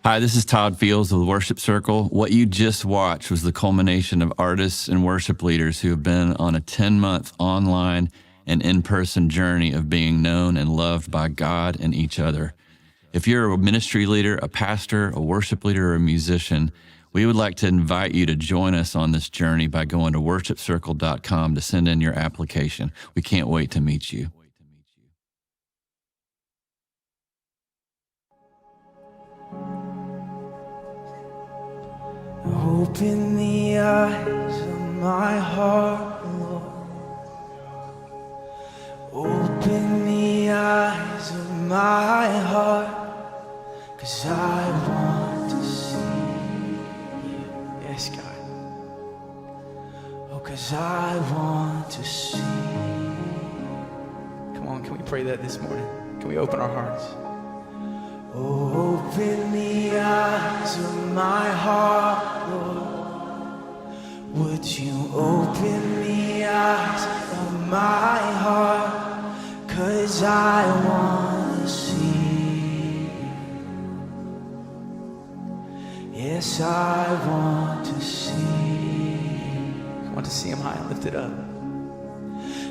Hi, this is Todd Fields of the Worship Circle. What you just watched was the culmination of artists and worship leaders who have been on a 10-month online and in-person journey of being known and loved by God and each other. If you're a ministry leader, a pastor, a worship leader, or a musician, we would like to invite you to join us on this journey by going to worshipcircle.com to send in your application. We can't wait to meet you. Open the eyes of my heart, Lord. Open the eyes of my heart, 'cause I want to see you. Yes, God. Oh, 'cause I want to see. Come on, can we pray that this morning? Can we open our hearts? Oh, open the eyes of my heart, Lord. Would you open the eyes of my heart? 'Cause I want to see. Yes, I want to see. I want to see him high and lifted up.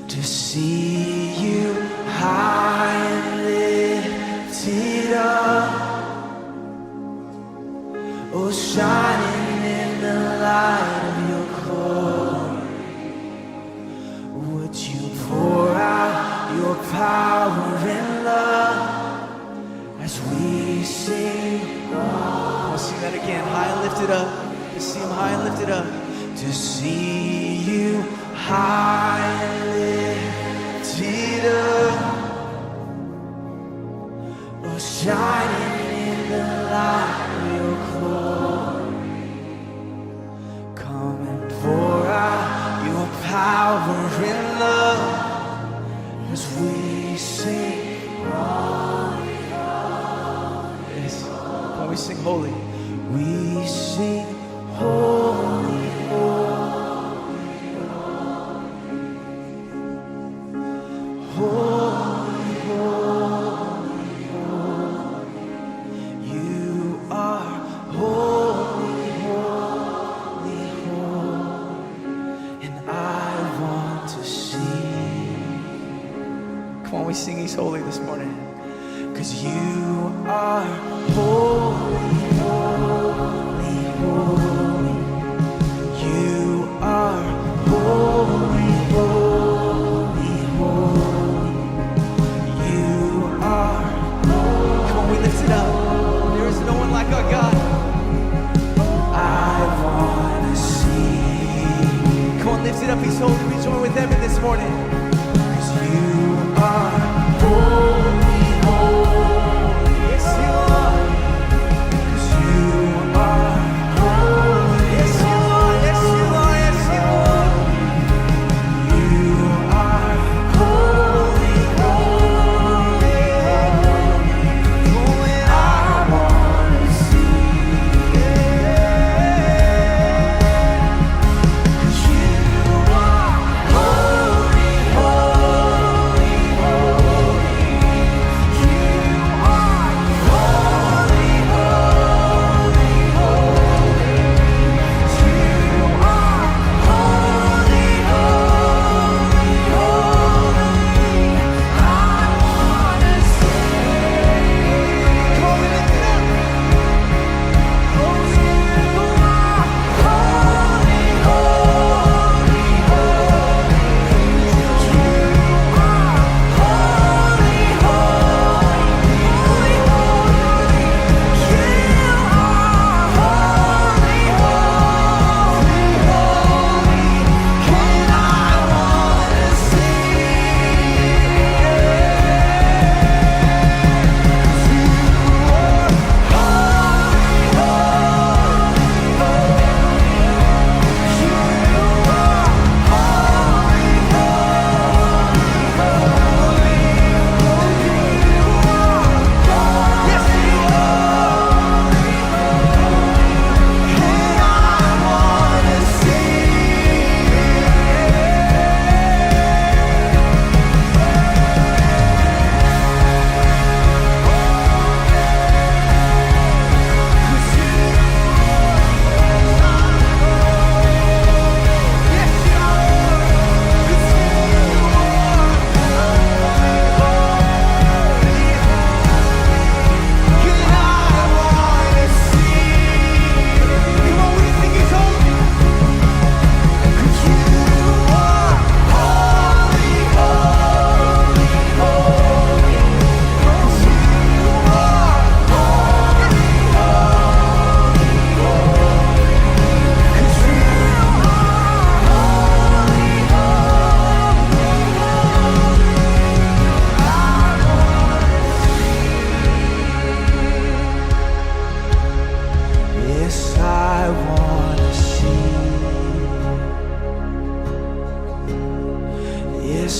To see you high and lifted up, oh, shining in the light of your glory. Would you pour out your power and love as we sing? I'll sing that again, high and lifted up. To see him high and lifted up. To see you high and lifted up, oh, shining in the light of your glory. Come and pour out your power and love as we sing. Yes, when we sing holy, we sing holy, holy, holy, holy, holy. You are holy, holy, holy, and I want to see. Come on, we sing He's holy this morning. 'Cause you are holy, holy, holy. You are holy, holy, holy. You are holy. Come on, we lift it up. There is no one like our God. I want to see. Come on, lift it up. He's holy. We join with heaven this morning. 'Cause you are holy, holy. Yes, you are. 'Cause you are holy. Yes, you are. Yes, you are. Yes, you are. You are holy, holy, holy. Oh, and I want to see. 'Cause you are holy, holy,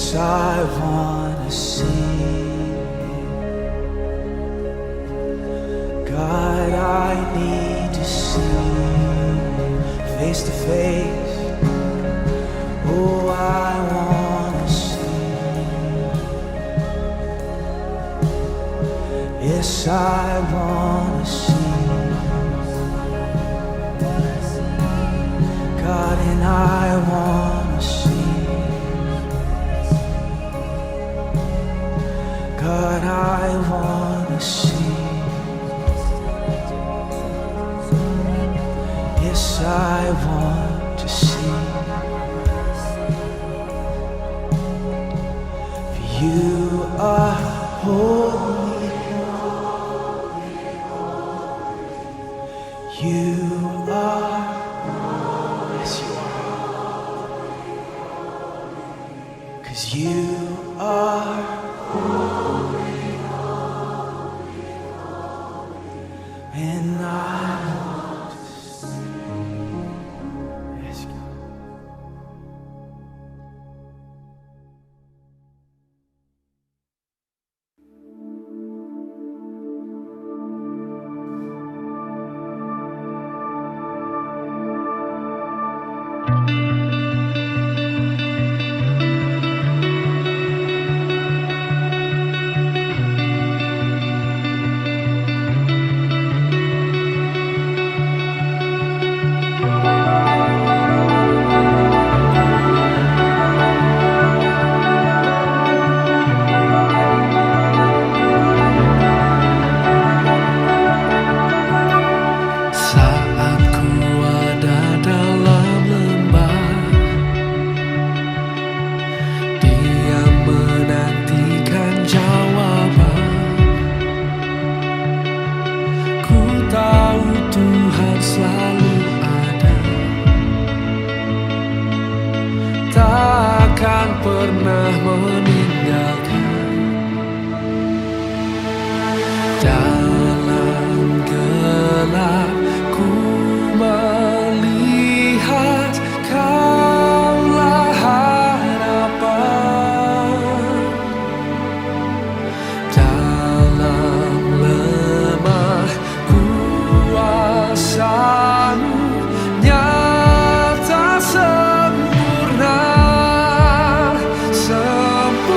Yes, I wanna see God, I need to see face to face. Oh, I wanna see. Yes, I wanna see God, and I wanna see God, I wanna see. Yes, I want to see. For you are holy. You are, yes, you are. 'Cause you are holy, and I want to see. Yes, God. Saat ku ada dalam lembah, Dia menantikan jawaban. Ku tahu Tuhan selalu ada, takkan pernah meninggalkan. Dalam gelap ku melihat Kaulah harapan. Dalam lemah kuasa-Mu nyata sempurna, sempurna.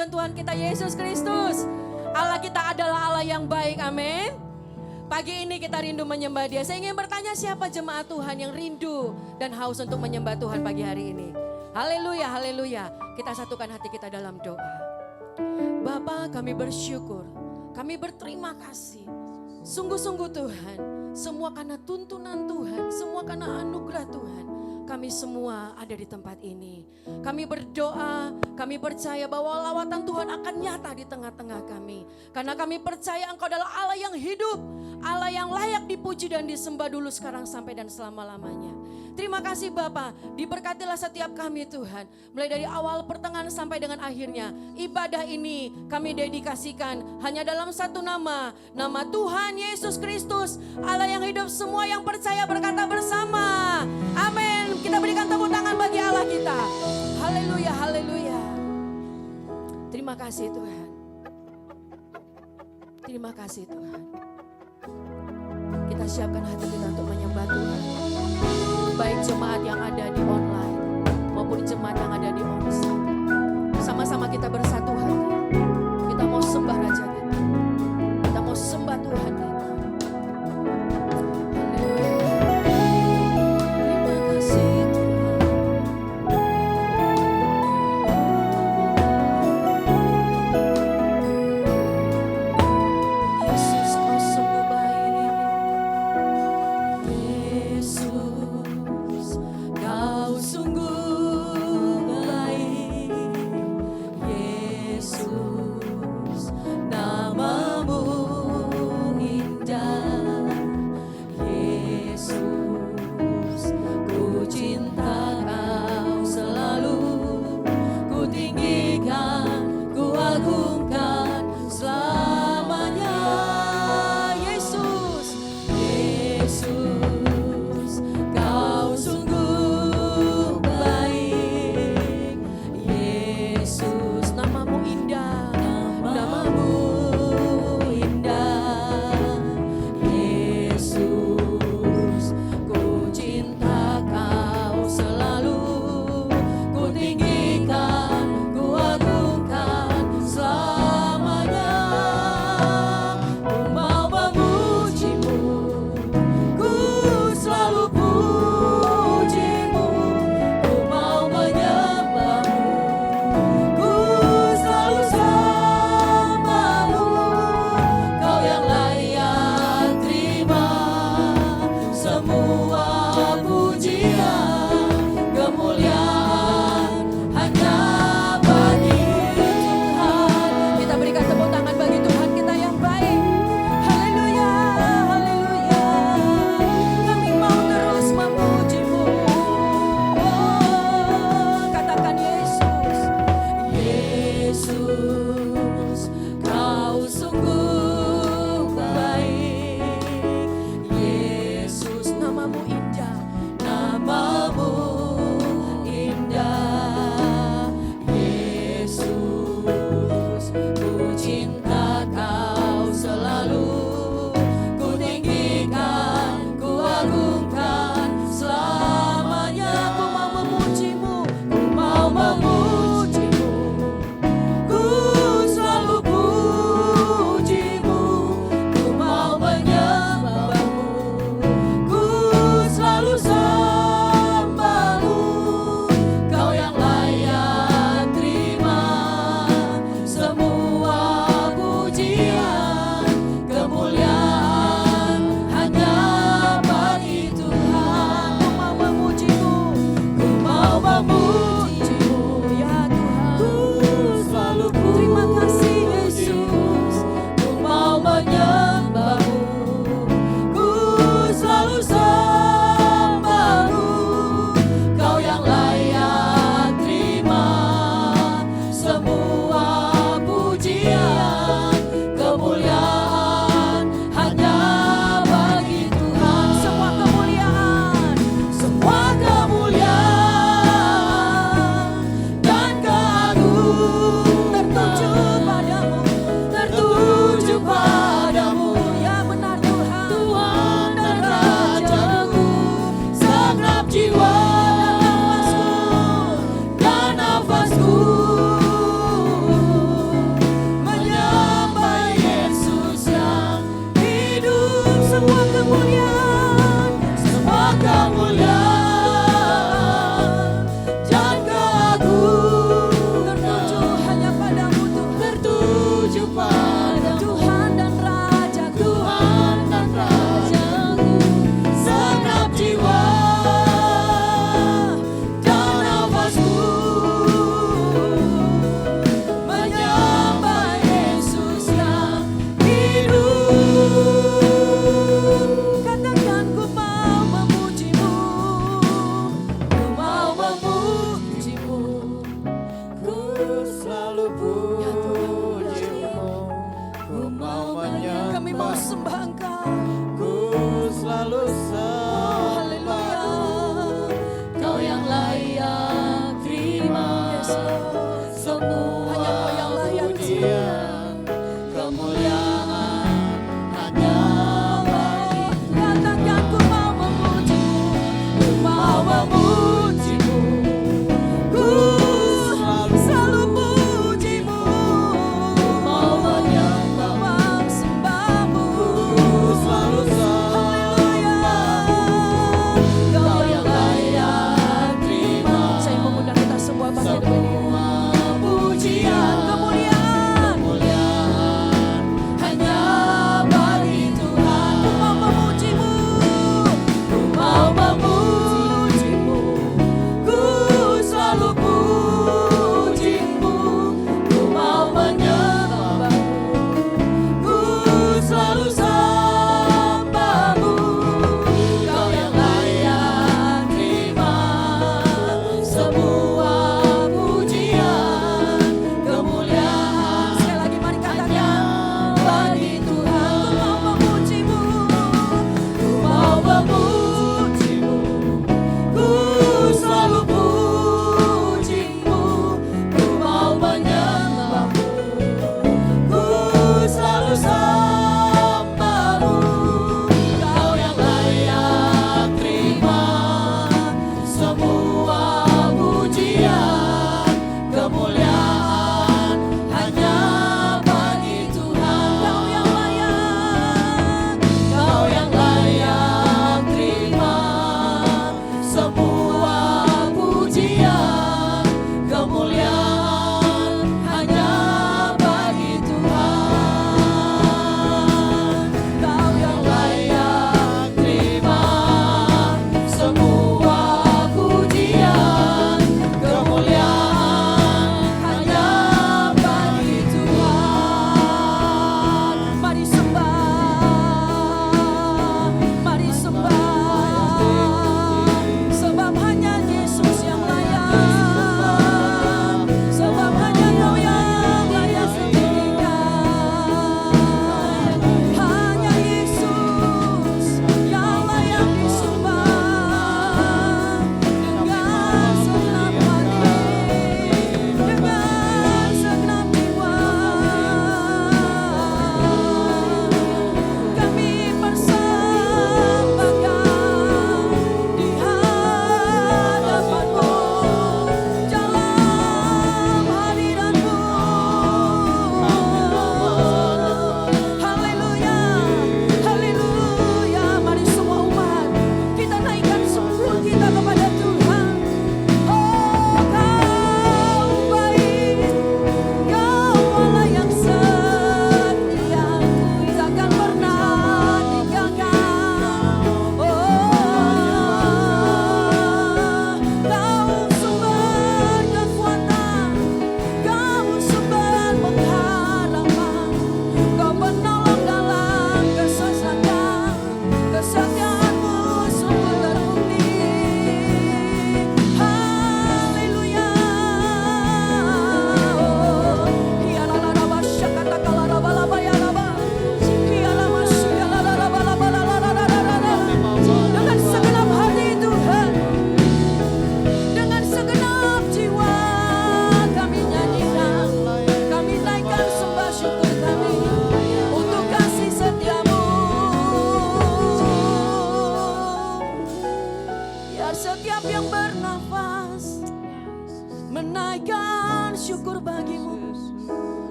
dan Tuhan kita Yesus Kristus. Allah kita adalah Allah yang baik, amin. Pagi ini kita rindu menyembah Dia. Saya ingin bertanya, siapa jemaat Tuhan yang rindu dan haus untuk menyembah Tuhan pagi hari ini? Haleluya, haleluya. Kita satukan hati kita dalam doa. Bapa, kami bersyukur, kami berterima kasih. Sungguh-sungguh Tuhan, semua karena tuntunan Tuhan, semua karena anugerah Tuhan. Kami semua ada di tempat ini. Kami berdoa, kami percaya bahwa lawatan Tuhan akan nyata di tengah-tengah kami. Karena kami percaya Engkau adalah Allah yang hidup, Allah yang layak dipuji dan disembah dulu, sekarang, sampai dan selama-lamanya. Terima kasih Bapa, diberkatilah setiap kami Tuhan. Mulai dari awal, pertengahan, sampai dengan akhirnya. Ibadah ini kami dedikasikan hanya dalam satu nama. Nama Tuhan Yesus Kristus, Allah yang hidup. Semua yang percaya berkata bersama, amin. Kita berikan tepuk tangan bagi Allah kita. Haleluya, haleluya. Terima kasih Tuhan. Terima kasih Tuhan. Kita siapkan hati kita untuk menyembah Tuhan. Baik jemaat yang ada di online maupun jemaat yang ada di onsite. Sama-sama kita bersatu hati. Kita mau sembah Raja kita. Kita mau sembah Tuhan kita.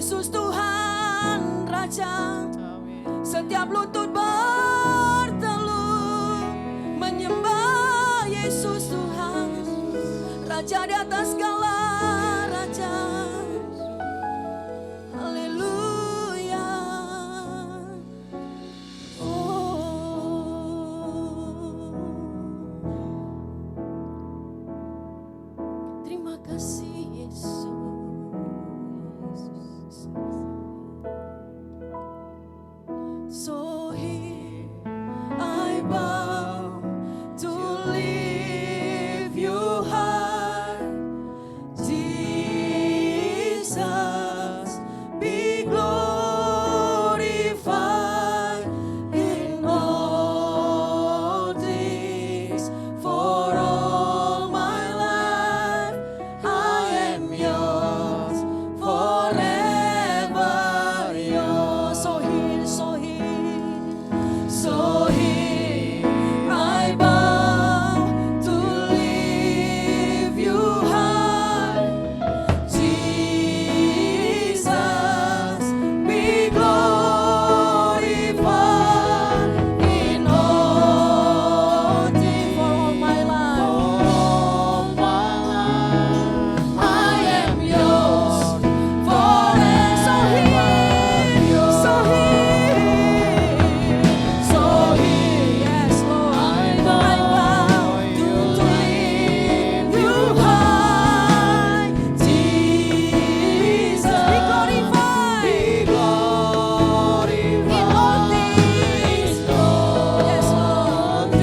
Yesus Tuhan Raja. Setiap lutut bertelur menyembah Yesus Tuhan, Raja di atas segala raja. Haleluya. Terima kasih Yesus. So here I bow to lift you high, Jesus, be glorified in all things. For all my life I am yours, forever yours. So here, so here I bow to lift you high, Jesus, be glorified in all things. For all my life, I am yours, forever. So here, yes, Lord, I bow to lift you high, Jesus, be glorified in all things. Yes, Lord, for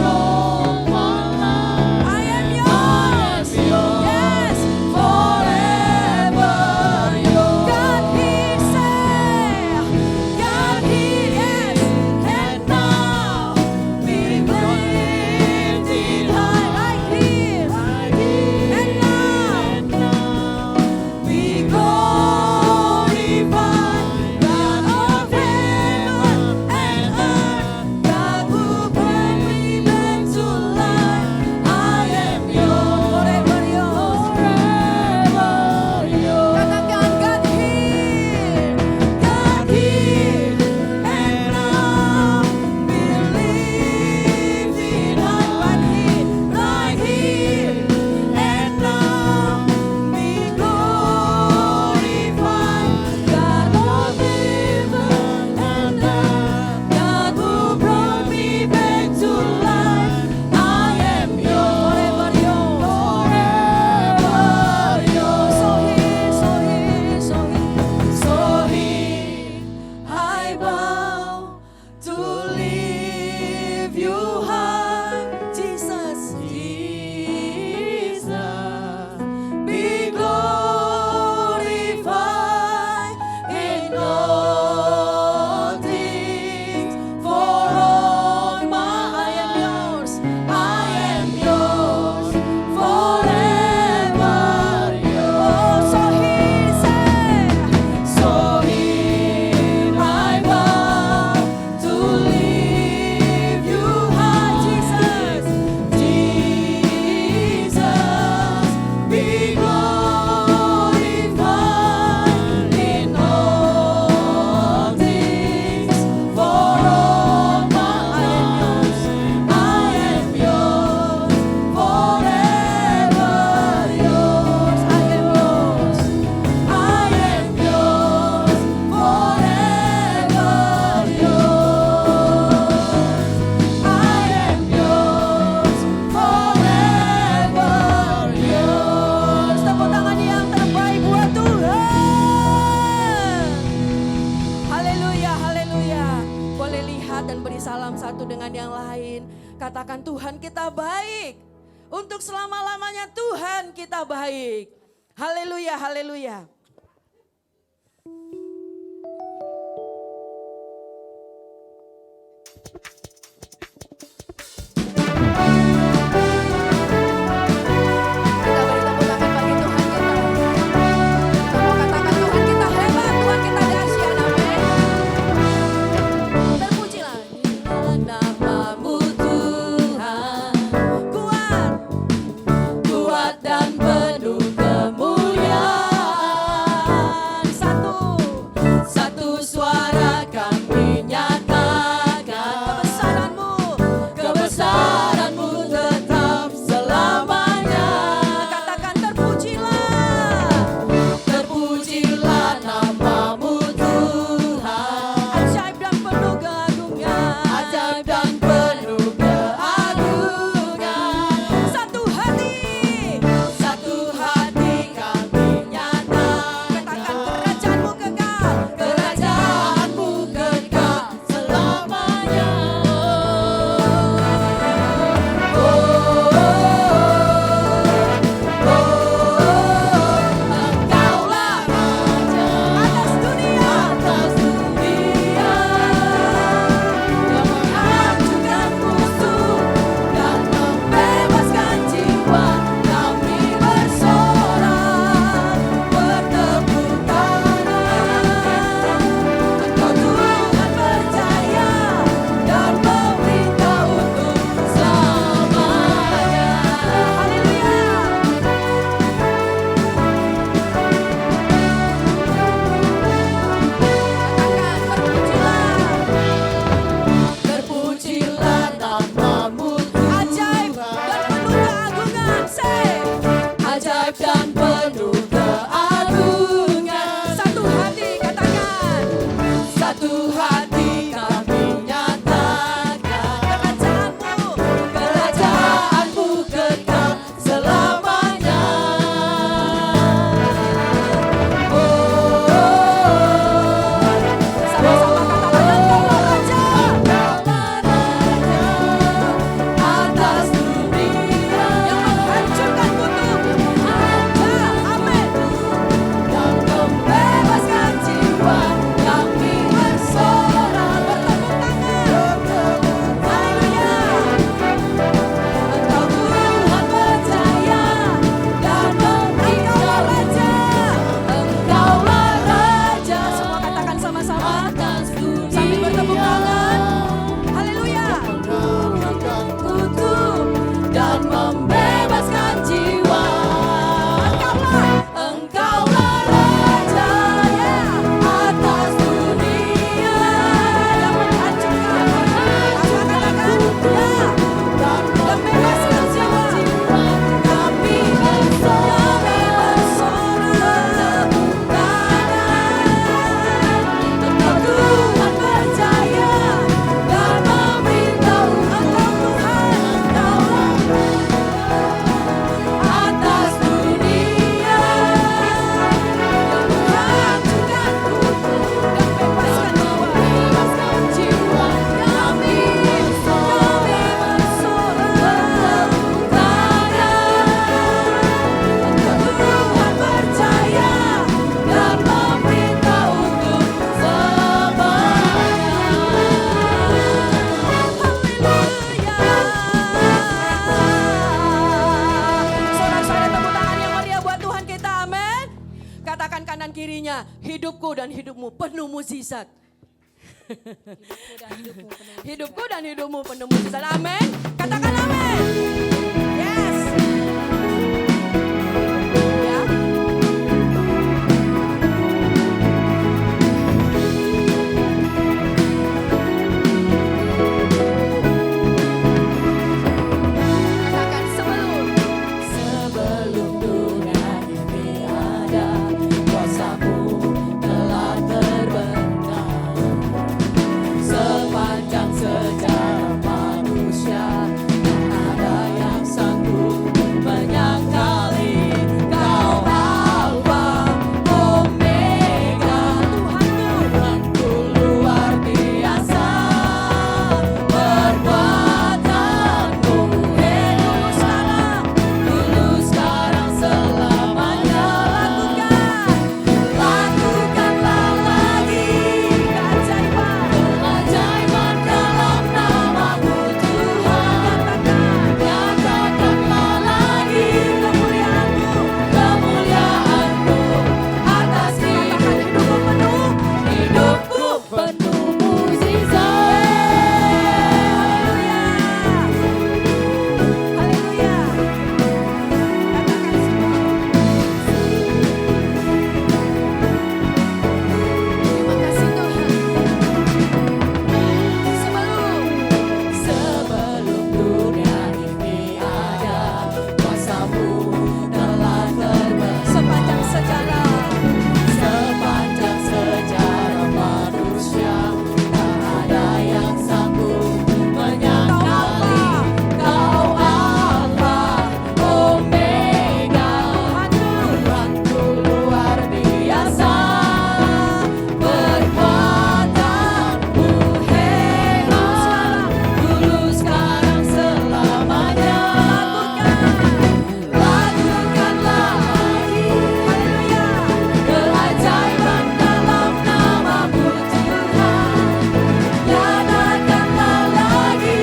all my life, I am yours, yes, forever yours. God He said, God He is, and now be lifted high, right here, and now be glorified, God of heaven and earth, God who brought me back to life. I am yours, forever yours, forever yours. Katakan God here, and now be lifted high, right here, and now be glorified, God of heaven and earth, God who brought me back to life. I am yours, forever yours, forever yours. So here I bow to lift you high, Jesus, be glorified in all things. For all my, I am yours, forever yours. So here I bow to lift you high, Jesus, be glorified in all things. For all my, I am yours, forever yours. I am yours, forever yours. I am yours, forever yours. Tepuk tangan yang terbaik buat Tuhan. Haleluya, haleluya. Boleh lihat dan beri salam satu dengan yang lain. Katakan Tuhan kita baik. Untuk selama-lamanya Tuhan kita baik. Haleluya, haleluya. Kita beri tepuk tangan bagi Tuhan kita. Kita mau katakan Tuhan kita hebat, Tuhan kita dahsyat, amin. Terpujilah namamu Tuhan, kuat dan penuh kemuliaan. hidupku dan hidupmu penuh mukjizat. Hidupku dan hidupmu penuh mukjizat. Amin. Katakan amin. Yes. Ya. Katakan sebelum dunia ini ada, kuasamu telah terbentang. Sepanjang sejarah manusia, tak ada yang sanggup menyangkali. Kau Alfa Omega, Tuhanku luar biasa. Perbuatanmu dulu sekarang selamanya. Lakukanlah lagi keajaiban dalam namamu Tuhan. Nyatakanlah lagi kemuliaan-Mu atas hidupku penuh mukjizat. Haleluya. Terima kasih Tuhan. Sebelum dunia ini ada, kuasamu telah terbentang. Sepanjang sejarah manusia, tak ada yang sanggup menyangkali. Kau Alfa Omega, Tuhanku luar biasa. Perbuatanmu hebat, dulu sekarang selamanya. Lakukanlah lagi keajaiban dalam namamu Tuhan. Nyatakanlah lagi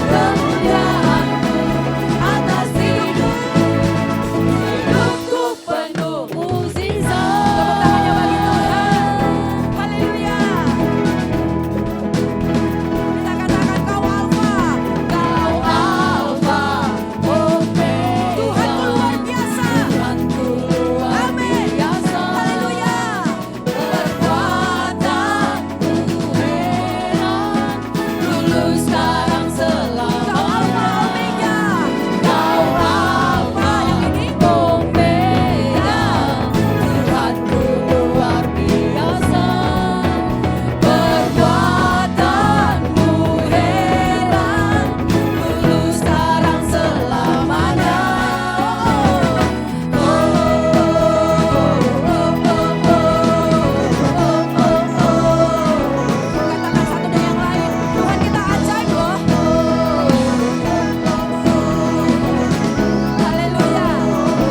kemuliaan-Mu atas hidupku penuh mukjizat. Tepuk tangannya bagi Tuhan. Haleluya. Kita katakan Kau Alfa Omega. Tuhanku luar biasa. Amin. Haleluya. Perbuatanmu heran, dulu sekarang selamanya. Kau Alfa Omega. Kau Alfa Omega. Tuhanku luar biasa. Perbuatanmu heran, dulu sekarang selamanya. Katakan satu dan yang lain, Tuhan kita ajaib loh. Haleluya.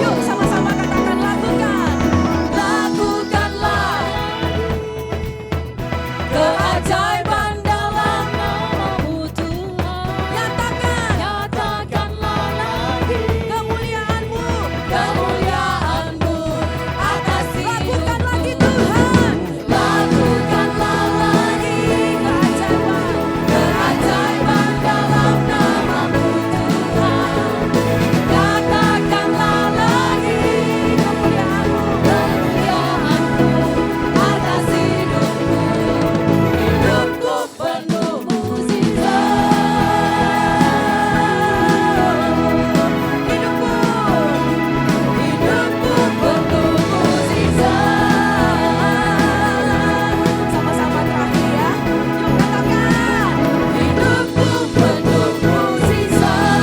Yuk sama-sama katakan lakukanlah keajaiban dalam namamu Tuhan. Nyatakanlah lagi kemuliaan-Mu atas lakukan lagi Tuhan. Lakukanlah lagi keajaiban dalam namamu Tuhan. Nyatakanlah lagi kemuliaan-Mu atas hidupku penuh mukjizat. Hidupku penuh mukjizat. Sama-sama terakhir ya. Yuk katakan, hidupku penuh mukjizat.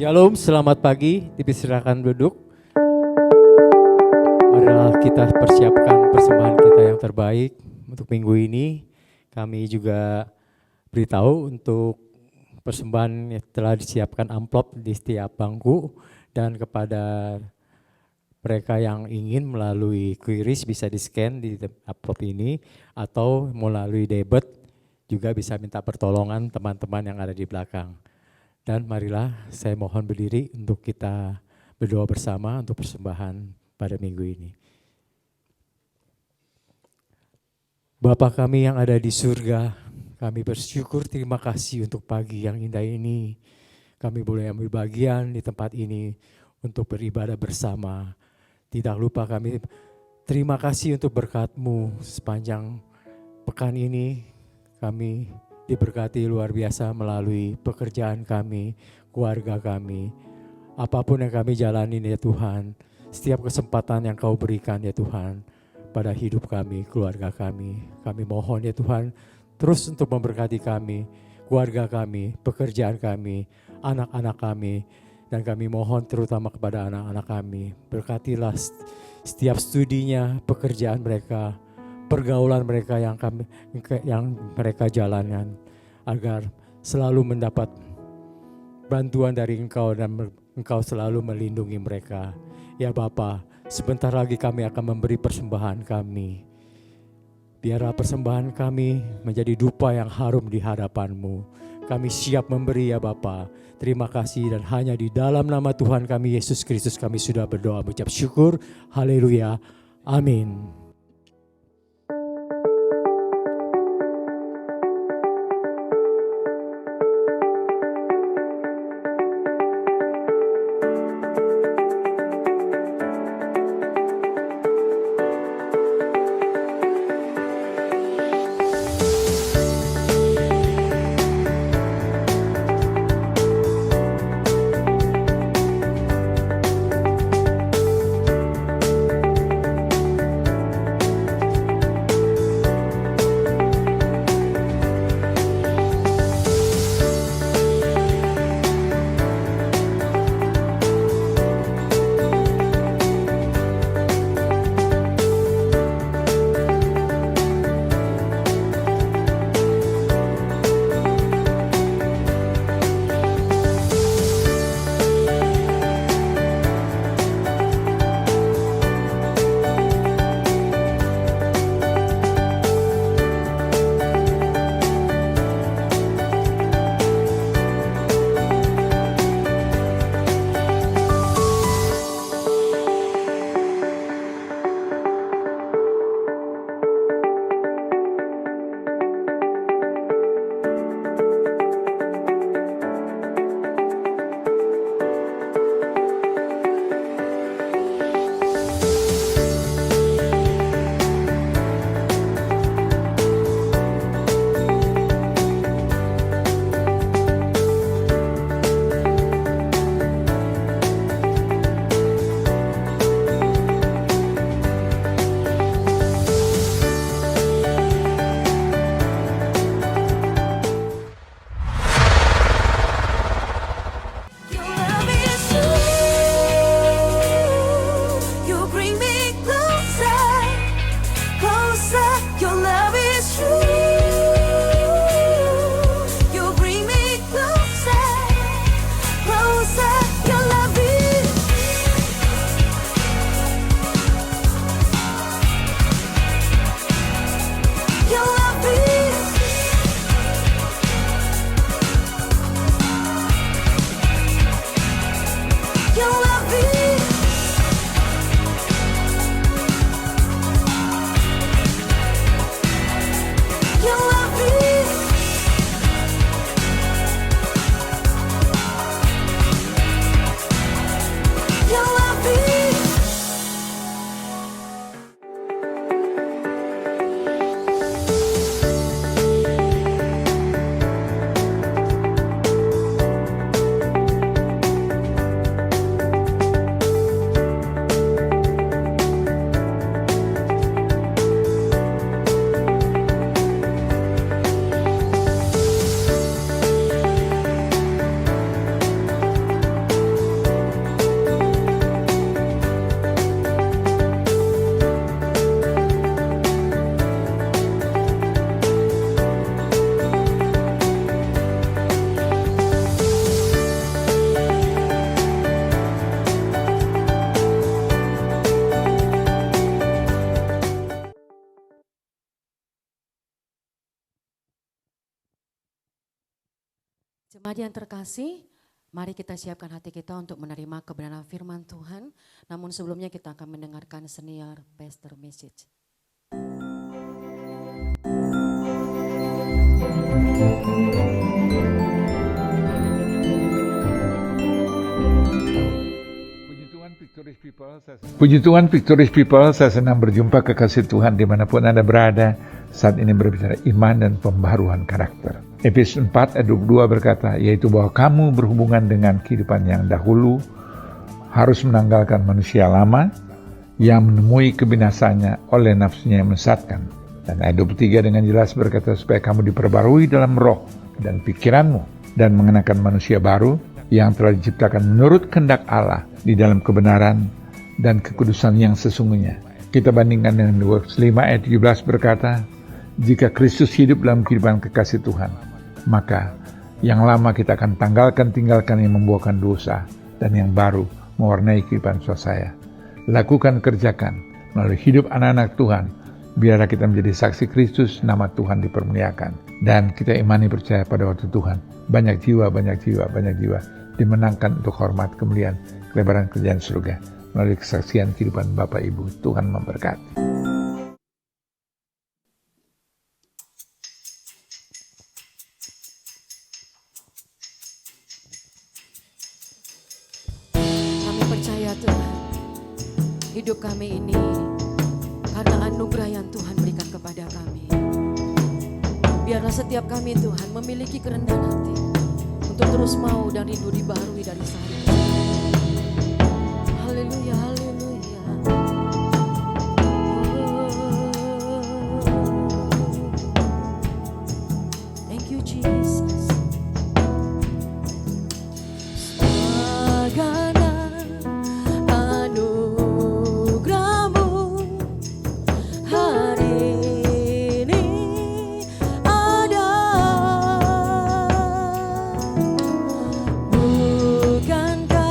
Shalom, selamat pagi. Dipersilakan duduk. Marilah kita persiapkan persembahan kita yang terbaik untuk minggu ini. Kami juga beritahu untuk persembahan yang telah disiapkan amplop di setiap bangku, dan kepada mereka yang ingin melalui QRIS bisa di-scan di amplop ini, atau melalui debit juga bisa minta pertolongan teman-teman yang ada di belakang. Dan marilah saya mohon berdiri untuk kita berdoa bersama untuk persembahan pada minggu ini. Bapa kami yang ada di surga, kami bersyukur terima kasih untuk pagi yang indah ini. Kami boleh ambil bagian di tempat ini untuk beribadah bersama. Tidak lupa kami terima kasih untuk berkat-Mu sepanjang pekan ini. Kami diberkati luar biasa melalui pekerjaan kami, keluarga kami. Apapun yang kami jalanin ya Tuhan, setiap kesempatan yang Kau berikan ya Tuhan pada hidup kami, keluarga kami. Kami mohon ya Tuhan terus untuk memberkati kami, keluarga kami, pekerjaan kami, anak-anak kami. Dan kami mohon terutama kepada anak-anak kami, berkatilah setiap studinya, pekerjaan mereka, pergaulan mereka yang mereka jalankan, agar selalu mendapat bantuan dari Engkau dan Engkau selalu melindungi mereka. Ya Bapa, sebentar lagi kami akan memberi persembahan kami. Biarlah persembahan kami menjadi dupa yang harum di hadapan-Mu. Kami siap memberi ya Bapa. Terima kasih dan hanya di dalam nama Tuhan kami Yesus Kristus kami sudah berdoa mengucap syukur. Haleluya. Amin. Your love is true. You bring me closer, closer. Your love is true. You bring me closer, closer. Your love is. Your love is. Your love is. Your love is. Your love is. Jemaat yang terkasih, Mari kita siapkan hati kita untuk menerima kebenaran firman Tuhan. Namun sebelumnya kita akan mendengarkan senior pastor message. Puji Tuhan Victorious People, saya senang berjumpa kekasih Tuhan dimanapun Anda berada. Saat ini berbicara iman dan pembaharuan karakter. Efesus 4 ayat 22 berkata, yaitu bahwa kamu berhubungan dengan kehidupan yang dahulu harus menanggalkan manusia lama yang menemui kebinasannya oleh nafsunya yang menyesatkan. Dan ayat 23 dengan jelas berkata, supaya kamu diperbarui dalam roh dan pikiranmu dan mengenakan manusia baru yang telah diciptakan menurut kehendak Allah di dalam kebenaran dan kekudusan yang sesungguhnya. Kita bandingkan dengan Lukas 5 ayat 17 berkata, jika Kristus hidup dalam kehidupan kekasih Tuhan, maka yang lama kita akan tinggalkan yang membuahkan dosa, dan yang baru mewarnai kehidupan saya. Lakukan, kerjakan melalui hidup anak-anak Tuhan, biarlah kita menjadi saksi Kristus, nama Tuhan dipermuliakan. Dan kita imani percaya pada waktu Tuhan, banyak jiwa dimenangkan untuk hormat, kemuliaan, kelebaran kerjaan surga melalui kesaksian kehidupan Bapak Ibu. Tuhan memberkati. Kami percaya Tuhan, hidup kami ini karena anugerah yang Tuhan berikan kepada kami. Biarlah setiap kami Tuhan memiliki kerendahan hati untuk terus mau dan rindu dibaharui dari sehari. Haleluya, haleluya. Thank you Jesus. Segala anugerahmu hari ini ada. Bukankah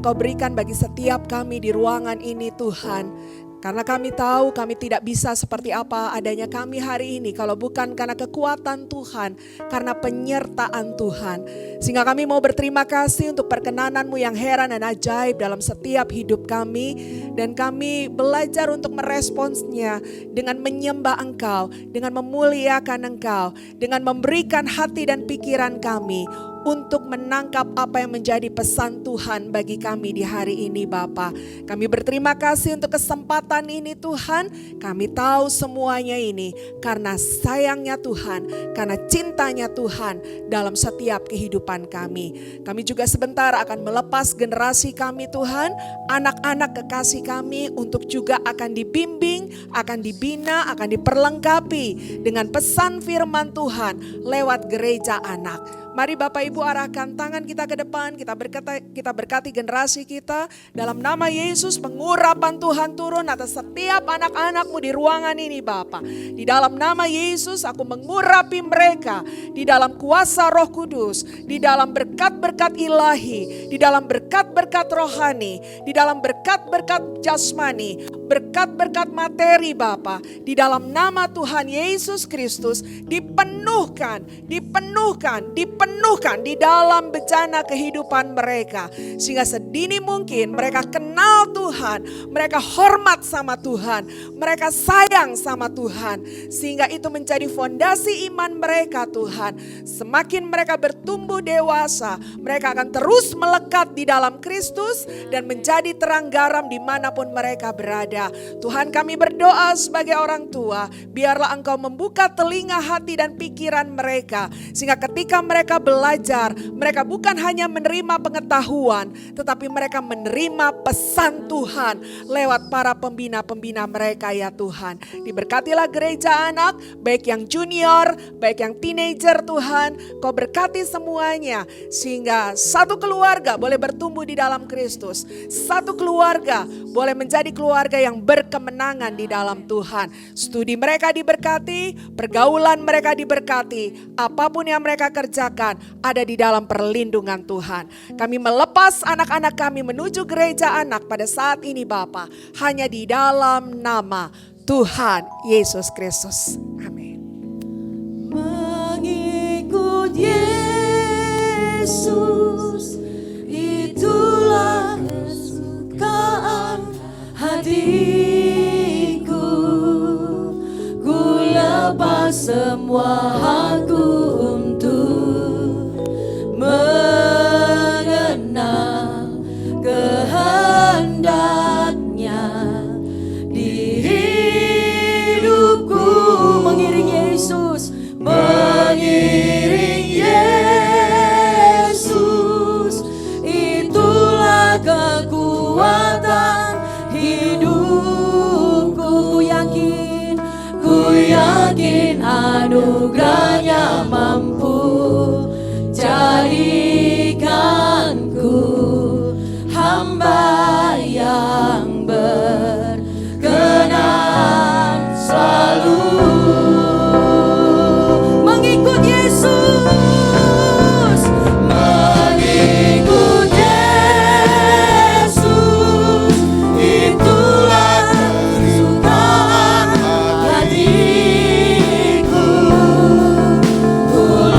yang Kau berikan bagi setiap kami di ruangan ini Tuhan. Karena kami tahu kami tidak bisa seperti apa adanya kami hari ini kalau bukan karena kekuatan Tuhan, karena penyertaan Tuhan. Sehingga kami mau berterima kasih untuk perkenanan-Mu yang heran dan ajaib dalam setiap hidup kami. Dan kami belajar untuk meresponsnya dengan menyembah Engkau, dengan memuliakan Engkau, dengan memberikan hati dan pikiran kami untuk menangkap apa yang menjadi pesan Tuhan bagi kami di hari ini Bapa. Kami berterima kasih untuk kesempatan ini Tuhan. Kami tahu semuanya ini karena sayangnya Tuhan, karena cintanya Tuhan dalam setiap kehidupan kami. Kami juga sebentar akan melepas generasi kami Tuhan, anak-anak kekasih kami untuk juga akan dibimbing, akan dibina, akan diperlengkapi dengan pesan firman Tuhan lewat gereja anak. Mari Bapak Ibu arahkan tangan kita ke depan, kita berkati generasi kita. Dalam nama Yesus, pengurapan Tuhan turun atas setiap anak-anak-Mu di ruangan ini Bapak. Di dalam nama Yesus aku mengurapi mereka di dalam kuasa Roh Kudus, di dalam berkat-berkat ilahi, di dalam berkat-berkat rohani, di dalam berkat-berkat jasmani, berkat-berkat materi Bapa. Di dalam nama Tuhan Yesus Kristus dipenuhkan di dalam bejana kehidupan mereka. Sehingga sedini mungkin mereka kenal Tuhan, mereka hormat sama Tuhan, mereka sayang sama Tuhan. Sehingga itu menjadi fondasi iman mereka Tuhan. Semakin mereka bertumbuh dewasa, mereka akan terus melekat di dalam Kristus dan menjadi terang garam dimanapun mereka berada. Tuhan, kami berdoa sebagai orang tua, biarlah Engkau membuka telinga hati dan pikiran mereka. Sehingga ketika mereka belajar, mereka bukan hanya menerima pengetahuan, tetapi mereka menerima pesan Tuhan lewat para pembina-pembina mereka ya Tuhan. Diberkatilah gereja anak, baik yang junior, baik yang teenager Tuhan. Kau berkati semuanya, sehingga satu keluarga boleh bertumbuh di dalam Kristus. Satu keluarga boleh menjadi keluarga yang berkemenangan di dalam Tuhan. Studi mereka diberkati, pergaulan mereka diberkati, apapun yang mereka kerjakan ada di dalam perlindungan Tuhan. Kami melepas anak-anak kami menuju gereja anak pada saat ini Bapa, hanya di dalam nama Tuhan Yesus Kristus. Amin. Mengikut Yesus, itulah kesukaan hatiku. Ku lepas semua hakku untuk mengenal kehendaknya di hidupku. Mengiring Yesus, mengiring Yesus, itulah kekuatan hidupku. Ku yakin anugerahnya mampu jadikanku hamba yang berkenan selalu. Mengikut Yesus, mengikut Yesus, itulah kesukaan hatiku. Ku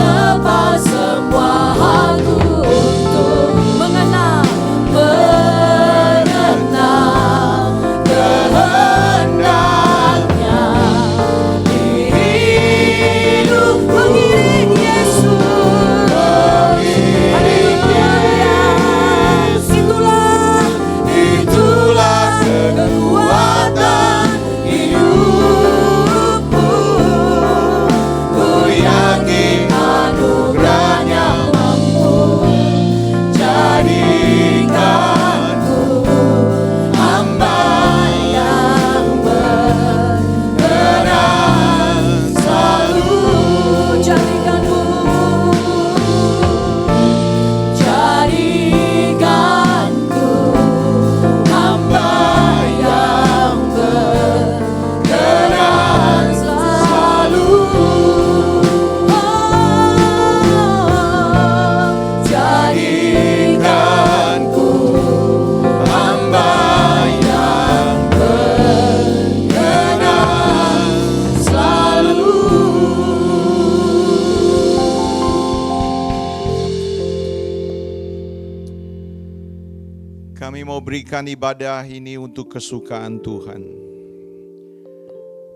Kami mau berikan ibadah ini untuk kesukaan Tuhan.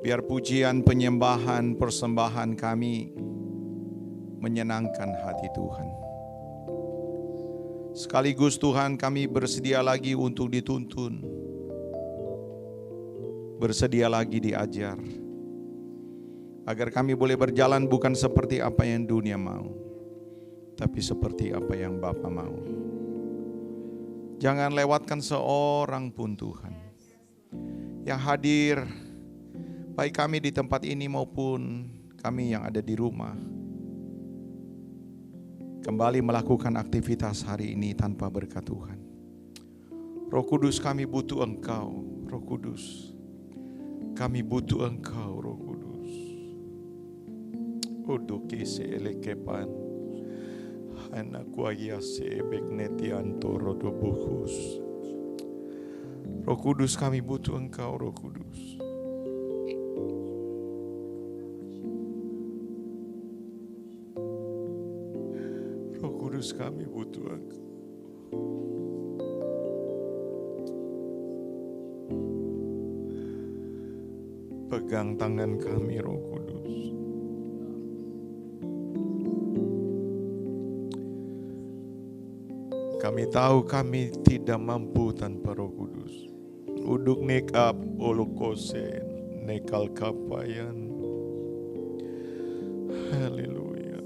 Biar pujian, penyembahan, persembahan kami menyenangkan hati Tuhan. Sekaligus Tuhan, kami bersedia lagi untuk dituntun, bersedia lagi diajar, agar kami boleh berjalan bukan seperti apa yang dunia mau, tapi seperti apa yang Bapa mau. Jangan lewatkan seorang pun Tuhan yang hadir, baik kami di tempat ini maupun kami yang ada di rumah, kembali melakukan aktivitas hari ini tanpa berkat Tuhan. Roh Kudus, kami butuh Engkau. Roh Kudus, kami butuh Engkau. Roh Kudus, Odoke se elekepan anak kuaya se begnetian toro dobuhus. Roh Kudus, kami butuh Engkau. Roh Kudus, Roh Kudus, kami butuh Engkau. Pegang tangan kami, Roh Kudus. Kami tahu kami tidak mampu tanpa Roh Kudus. Uduk nekap olokosen nekal kapayan. Haleluya.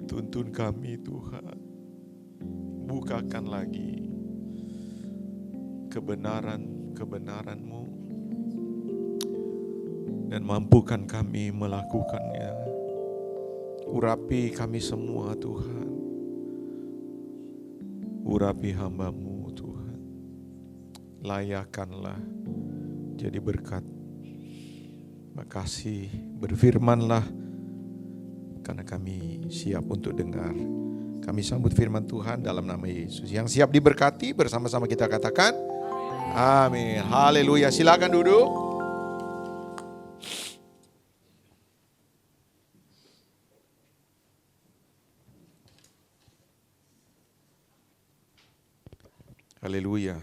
Tuntun kami Tuhan. Bukakan lagi kebenaran-kebenaran-Mu dan mampukan kami melakukannya. Urapi kami semua Tuhan. Urapi hamba-Mu Tuhan. Layakanlah jadi berkat. Makasih, berfirmanlah karena kami siap untuk dengar. Kami sambut firman Tuhan dalam nama Yesus. Yang siap diberkati bersama-sama kita katakan amin. Haleluya. Silakan duduk. Haleluya.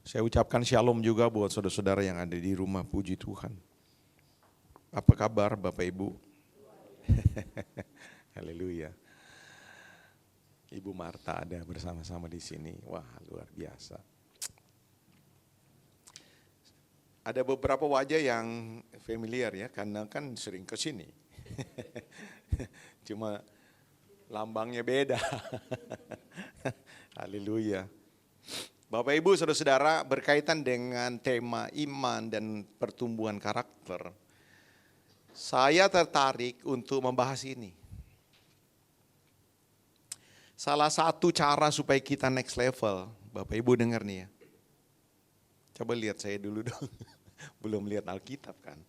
Saya ucapkan shalom juga buat saudara-saudara yang ada di rumah, puji Tuhan. Apa kabar Bapak Ibu? Haleluya. Ibu Marta ada bersama-sama di sini. Wah, luar biasa. Ada beberapa wajah yang familiar ya, karena kan sering ke sini. Cuma lambangnya beda. Haleluya. Bapak Ibu, saudara-saudara, berkaitan dengan tema iman dan pertumbuhan karakter, saya tertarik untuk membahas ini. Salah satu cara supaya kita next level, Bapak Ibu dengar nih ya. Coba lihat saya dulu dong, belum lihat Alkitab kan.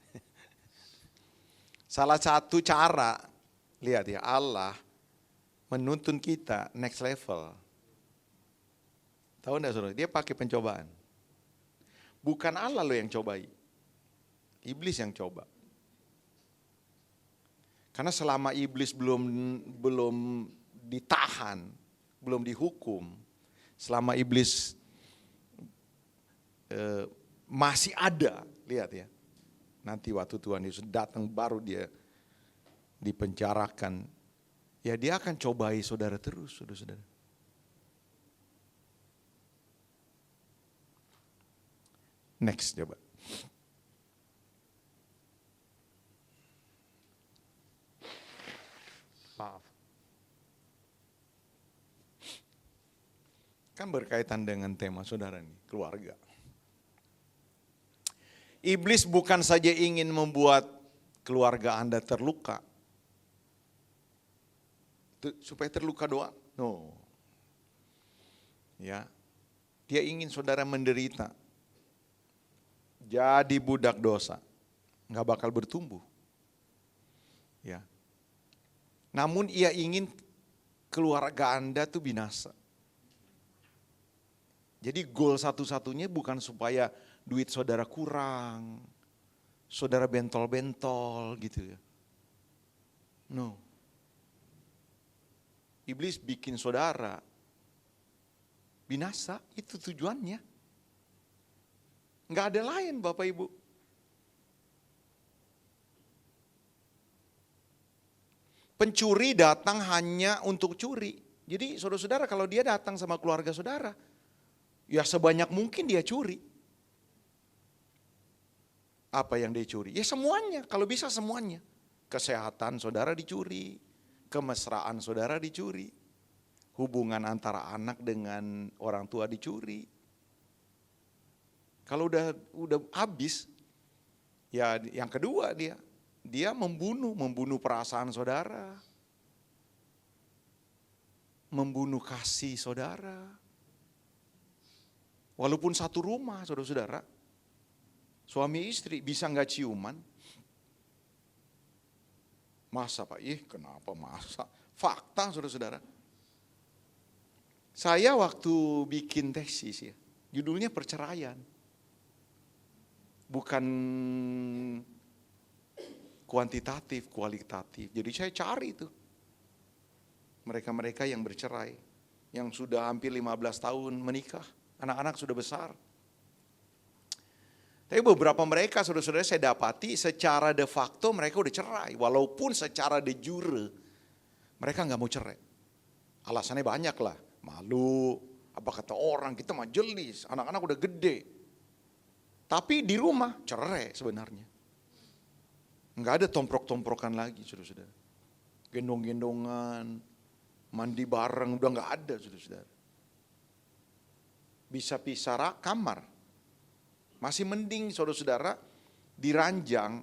Salah satu cara, lihat ya, Allah menuntun kita next level. Tahu enggak saudara, dia pakai pencobaan. Bukan Allah loh yang cobai, iblis yang coba. Karena selama iblis belum ditahan, belum dihukum, selama iblis masih ada, lihat ya. Nanti waktu Tuhan Yesus datang baru dia dipenjarakan, ya dia akan cobai saudara terus, saudara-saudara. Next coba. Maaf. Kan berkaitan dengan tema saudara nih, keluarga. Iblis bukan saja ingin membuat keluarga Anda terluka. Supaya terluka doang. No. Ya. Dia ingin saudara menderita. Jadi budak dosa. Nggak bakal bertumbuh. Ya. Namun ia ingin keluarga Anda tuh binasa. Jadi goal satu-satunya bukan supaya duit saudara kurang, saudara bentol-bentol gitu ya. No. Iblis bikin saudara binasa, itu tujuannya. Nggak ada lain Bapak Ibu. Pencuri datang hanya untuk curi. Jadi saudara-saudara kalau dia datang sama keluarga saudara, ya sebanyak mungkin dia curi. Apa yang dia curi? Ya semuanya, kalau bisa semuanya. Kesehatan saudara dicuri, kemesraan saudara dicuri, hubungan antara anak dengan orang tua dicuri. Kalau udah habis, ya yang kedua dia membunuh perasaan saudara, membunuh kasih saudara. Walaupun satu rumah saudara-saudara, suami istri bisa nggak ciuman? Masa Pak? Kenapa masa? Fakta saudara-saudara. Saya waktu bikin tesis ya, judulnya perceraian. Bukan kuantitatif, kualitatif. Jadi saya cari itu. Mereka-mereka yang bercerai, yang sudah hampir 15 tahun menikah, anak-anak sudah besar. Tapi beberapa mereka saudara-saudara saya dapati secara de facto mereka udah cerai. Walaupun secara de jure mereka nggak mau cerai. Alasannya banyak lah. Malu, apa kata orang, kita majelis, anak-anak udah gede. Tapi di rumah cerai sebenarnya. Nggak ada tomprok-tomprokan lagi saudara-saudara. Gendong-gendongan, mandi bareng udah nggak ada saudara-saudara. Bisa pisah kamar. Masih mending saudara-saudara di ranjang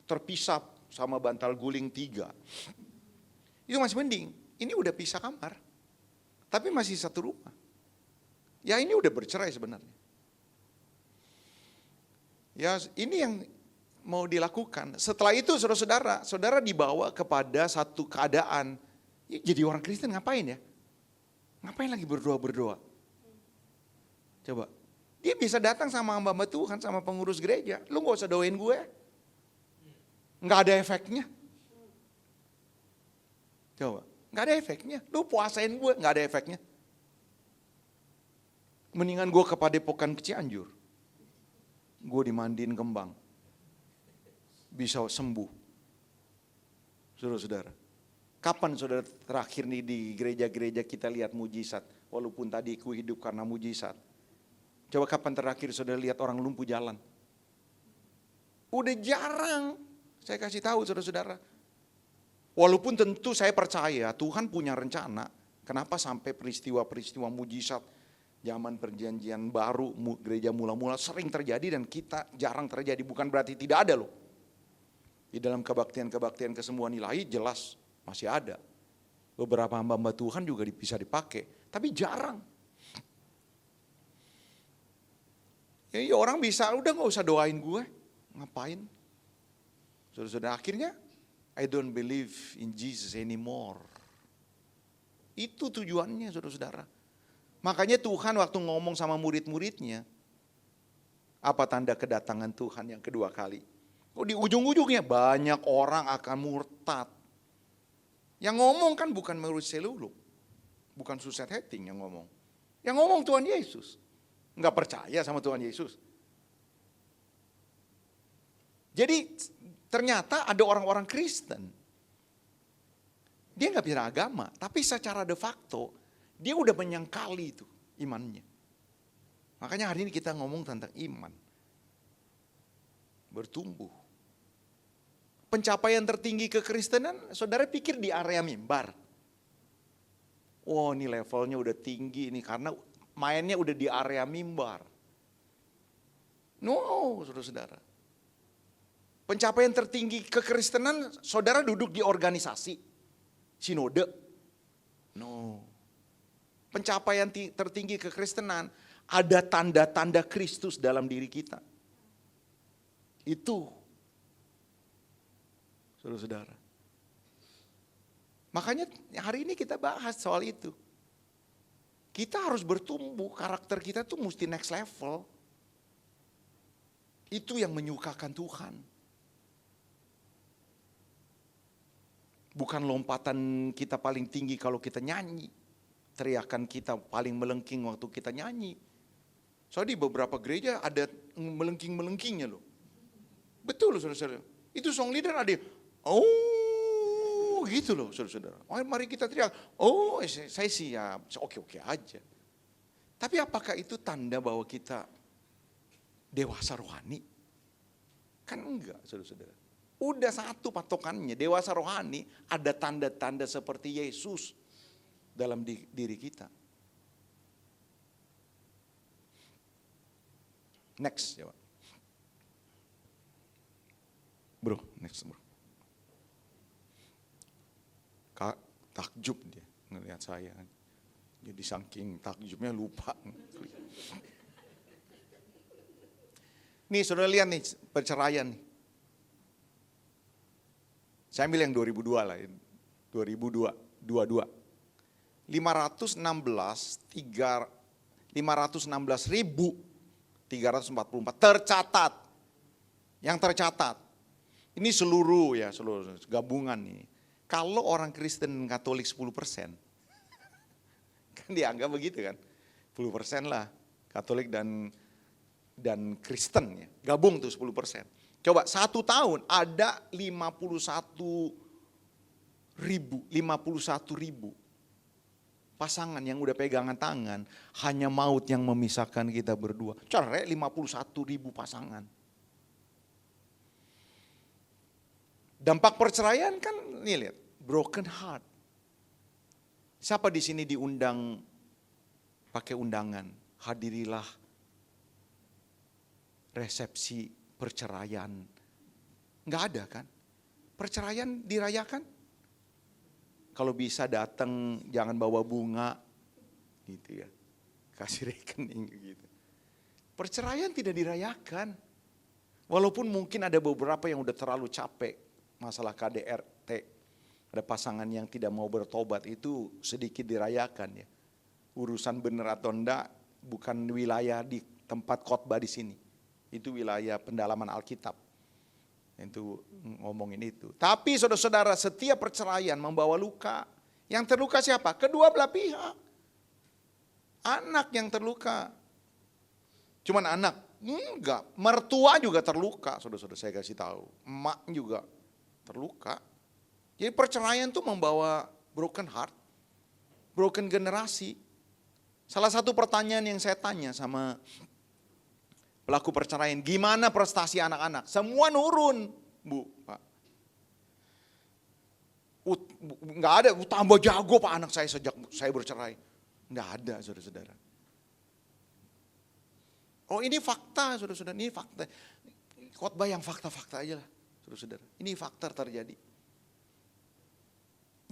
terpisah sama bantal guling 3. Itu masih mending. Ini udah pisah kamar. Tapi masih satu rumah. Ya ini udah bercerai sebenarnya. Ya ini yang mau dilakukan. Setelah itu saudara-saudara, saudara dibawa kepada satu keadaan. Jadi orang Kristen ngapain ya? Ngapain lagi berdoa-berdoa? Coba. Dia bisa datang sama hamba Tuhan, sama pengurus gereja. Lu gak usah doain gue. Gak ada efeknya. Coba. Gak ada efeknya. Lu puasain gue, gak ada efeknya. Mendingan gue ke Padepokan ke Cianjur. Gue dimandiin kembang. Bisa sembuh. Saudara-saudara. Kapan saudara terakhir nih di gereja-gereja kita lihat mujizat? Walaupun tadi ku hidup karena mujizat. Coba kapan terakhir saudara lihat orang lumpuh jalan? Udah jarang. Saya kasih tahu saudara-saudara. Walaupun tentu saya percaya Tuhan punya rencana. Kenapa sampai peristiwa-peristiwa mujizat zaman perjanjian baru, gereja mula-mula sering terjadi dan kita jarang terjadi. Bukan berarti tidak ada loh. Di dalam kebaktian-kebaktian kesembuhan ilahi jelas masih ada. Beberapa hamba-hamba Tuhan juga bisa dipakai. Tapi jarang. Ya orang bisa, udah gak usah doain gue. Ngapain? Saudara-saudara, akhirnya I don't believe in Jesus anymore. Itu tujuannya saudara-saudara. Makanya Tuhan waktu ngomong sama murid-muridnya, apa tanda kedatangan Tuhan yang kedua kali? Di ujung-ujungnya banyak orang akan murtad. Yang ngomong kan bukan murid seluluk. Bukan Suset Hating yang ngomong. Yang ngomong Tuhan Yesus. Nggak percaya sama Tuhan Yesus. Jadi ternyata ada orang-orang Kristen. Dia nggak beda agama, tapi secara de facto dia udah menyangkali itu imannya. Makanya hari ini kita ngomong tentang iman. Bertumbuh. Pencapaian tertinggi kekristenan, saudara pikir di area mimbar. Oh ini levelnya udah tinggi nih karena mainnya udah di area mimbar. No, saudara-saudara. Pencapaian tertinggi kekristenan, saudara duduk di organisasi, sinode. No. Pencapaian tertinggi kekristenan, ada tanda-tanda Kristus dalam diri kita. Itu, saudara-saudara. Makanya hari ini kita bahas soal itu. Kita harus bertumbuh, karakter kita tuh mesti next level. Itu yang menyukakan Tuhan. Bukan lompatan kita paling tinggi kalau kita nyanyi. Teriakan kita paling melengking waktu kita nyanyi. Soalnya di beberapa gereja ada melengking-melengkingnya loh. Betul loh saudara-saudara. Itu song leader ada, oh gitu loh saudara-saudara. Oh, mari kita teriak, oh saya siap, oke-oke aja. Tapi apakah itu tanda bahwa kita dewasa rohani? Kan enggak saudara-saudara. Udah satu patokannya, dewasa rohani ada tanda-tanda seperti Yesus dalam diri kita. Next, coba. Bro, next bro. Kak, takjub dia ngelihat saya. Jadi saking takjubnya lupa. Nih, saudara lihat nih perceraian nih. Saya ambil yang 2002 lah, 2022. 516.344 tercatat. Yang tercatat. Ini seluruh gabungan nih. Kalau orang Kristen Katolik 10%, kan dianggap begitu kan. 10% lah Katolik dan Kristen ya. Gabung tuh 10%. Coba 1 tahun ada 51 ribu pasangan yang udah pegangan tangan, hanya maut yang memisahkan kita berdua. Cerai 51.000 pasangan. Dampak perceraian kan, nih lihat, broken heart. Siapa di sini diundang pakai undangan? Hadirilah resepsi perceraian. Enggak ada kan? Perceraian dirayakan? Kalau bisa datang, jangan bawa bunga, gitu ya. Kasih rekening gitu. Perceraian tidak dirayakan. Walaupun mungkin ada beberapa yang udah terlalu capek. Masalah KDRT. Ada pasangan yang tidak mau bertobat itu sedikit dirayakan ya. Urusan benar atau enggak bukan wilayah di tempat khotbah di sini. Itu wilayah pendalaman Alkitab. Itu ngomongin itu. Tapi saudara-saudara, setiap perceraian membawa luka. Yang terluka siapa? Kedua belah pihak. Anak yang terluka. Cuman anak? Enggak. Mertua juga terluka, saudara-saudara, saya kasih tahu. Emak juga terluka. Jadi perceraian itu membawa broken heart. Broken generasi. Salah satu pertanyaan yang saya tanya sama pelaku perceraian, gimana prestasi anak-anak? Semua nurun, Bu, Pak. Nggak ada, tambah jago Pak anak saya sejak saya bercerai. Nggak ada, saudara-saudara. Oh ini fakta, saudara-saudara, ini fakta. Khotbah yang fakta-fakta aja lah, saudara-saudara. Ini fakta terjadi.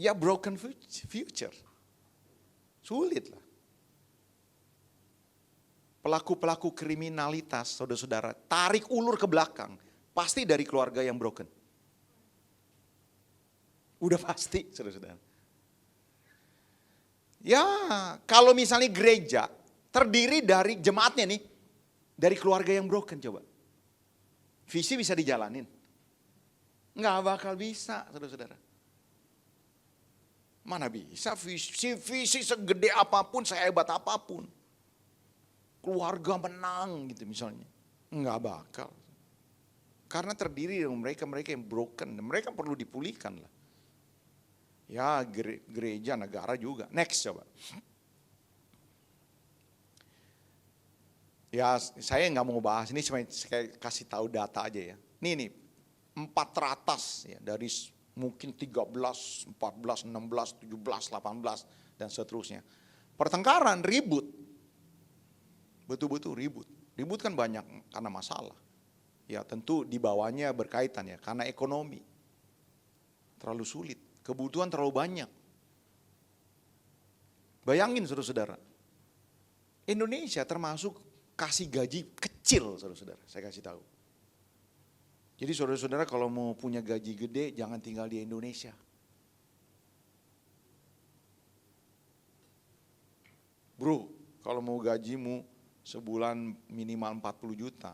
Ya broken future. Sulit lah. Pelaku-pelaku kriminalitas, saudara-saudara, tarik ulur ke belakang. Pasti dari keluarga yang broken. Udah pasti, saudara-saudara. Ya, kalau misalnya gereja terdiri dari jemaatnya nih, dari keluarga yang broken coba. Visi bisa dijalanin? Nggak bakal bisa, saudara-saudara. Mana bisa visi segede apapun, sehebat apapun. Keluarga menang gitu misalnya. Enggak bakal. Karena terdiri dari mereka-mereka yang broken. Mereka perlu dipulihkan lah. Ya gereja, negara juga. Next coba. Ya saya nggak mau bahas ini, cuma saya kasih tahu data aja ya. Nih 4 teratas ya, dari mungkin 13, 14, 16, 17, 18 dan seterusnya. Pertengkaran, ribut. Betul-betul ribut. Ribut kan banyak karena masalah. Ya tentu di bawahnya berkaitan ya, karena ekonomi. Terlalu sulit, kebutuhan terlalu banyak. Bayangin saudara-saudara, Indonesia termasuk kasih gaji kecil saudara-saudara, saya kasih tahu. Jadi saudara-saudara kalau mau punya gaji gede jangan tinggal di Indonesia. Bro, kalau mau gajimu sebulan minimal 40 juta,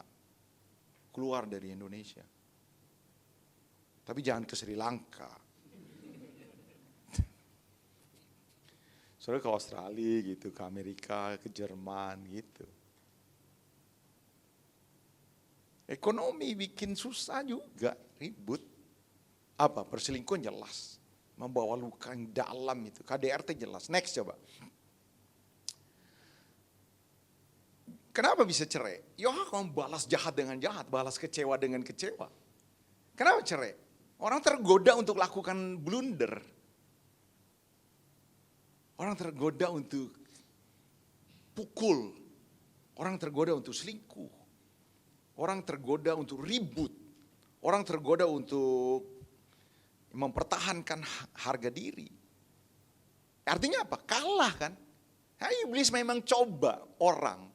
keluar dari Indonesia. Tapi jangan ke Sri Lanka. Saudara ke Australia gitu, ke Amerika, ke Jerman gitu. Ekonomi bikin susah juga, ribut. Apa? Perselingkuhan jelas. Membawa luka yang dalam itu. KDRT jelas. Next coba. Kenapa bisa cerai? Ya kamu balas jahat dengan jahat, balas kecewa dengan kecewa. Kenapa cerai? Orang tergoda untuk lakukan blunder. Orang tergoda untuk pukul. Orang tergoda untuk selingkuh. Orang tergoda untuk ribut. Orang tergoda untuk mempertahankan harga diri. Artinya apa? Kalah kan? Iblis memang coba orang.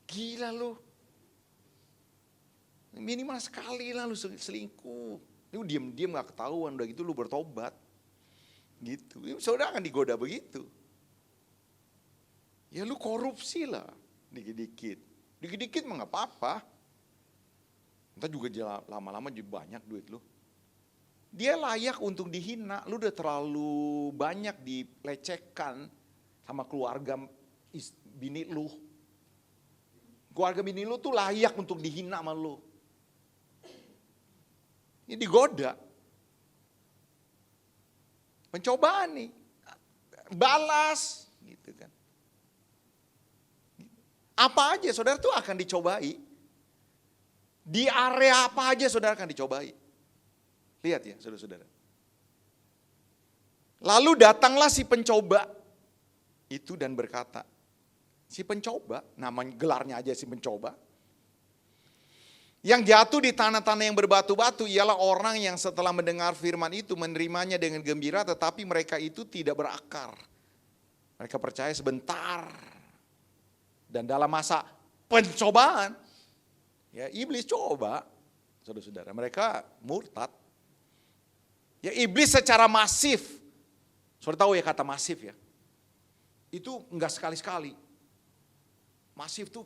Gila lu. Minimal sekali lah lu selingkuh. Lu diam-diam gak ketahuan, udah gitu lu bertobat. Gitu. Saudara akan digoda begitu. Ya lu korupsi lah. Dikit-dikit. Dikit-dikit mah gak apa-apa. Entah juga lama-lama jadi banyak duit lu. Dia layak untuk dihina. Lu udah terlalu banyak dilecehkan sama keluarga bini lu. Keluarga bini lu tuh layak untuk dihina sama lu. Ini digoda. Pencobaan nih. Balas. Gitu kan. Apa aja saudara tuh akan dicobai. Di area apa aja saudara akan dicobai. Lihat ya saudara-saudara. Lalu datanglah si pencoba itu dan berkata. Si pencoba, namanya gelarnya aja si pencoba. Yang jatuh di tanah-tanah yang berbatu-batu ialah orang yang setelah mendengar firman itu menerimanya dengan gembira, tetapi mereka itu tidak berakar. Mereka percaya sebentar. Dan dalam masa pencobaan, ya iblis coba, saudara-saudara, mereka murtad. Ya iblis secara masif, saudara tahu ya kata masif ya, itu enggak sekali-sekali. Masif tuh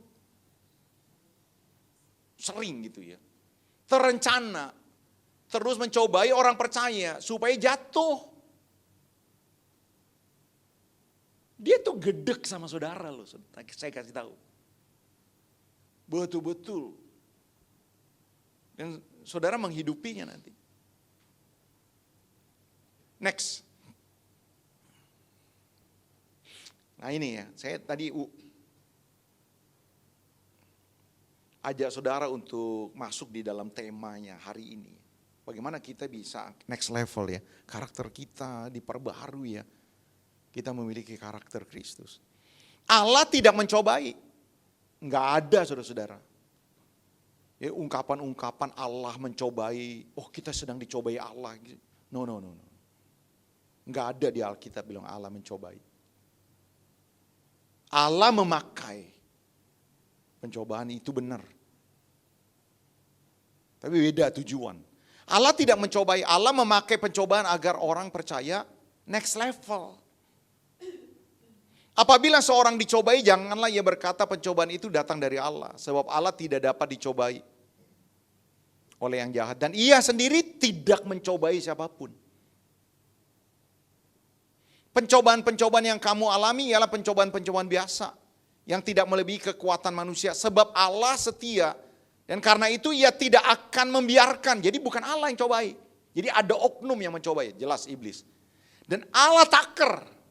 sering gitu ya. Terencana, terus mencobai orang percaya supaya jatuh. Dia tuh gedek sama saudara loh, saya kasih tahu. Betul-betul. Dan saudara menghidupinya nanti. Next. Nah ini ya, saya tadi ajak saudara untuk masuk di dalam temanya hari ini. Bagaimana kita bisa next level ya, karakter kita diperbaharui ya. Kita memiliki karakter Kristus. Allah tidak mencobai. Enggak ada saudara-saudara. Ya, ungkapan-ungkapan Allah mencobai, oh kita sedang dicobai Allah. No. Enggak ada di Alkitab bilang Allah mencobai. Allah memakai pencobaan itu benar. Tapi beda tujuan. Allah tidak mencobai, Allah memakai pencobaan agar orang percaya next level. Apabila seorang dicobai, janganlah ia berkata pencobaan itu datang dari Allah. Sebab Allah tidak dapat dicobai oleh yang jahat. Dan ia sendiri tidak mencobai siapapun. Pencobaan-pencobaan yang kamu alami ialah pencobaan-pencobaan biasa. Yang tidak melebihi kekuatan manusia. Sebab Allah setia. Dan karena itu ia tidak akan membiarkan. Jadi bukan Allah yang cobai. Jadi ada oknum yang mencobai. Jelas iblis. Dan Allah taker.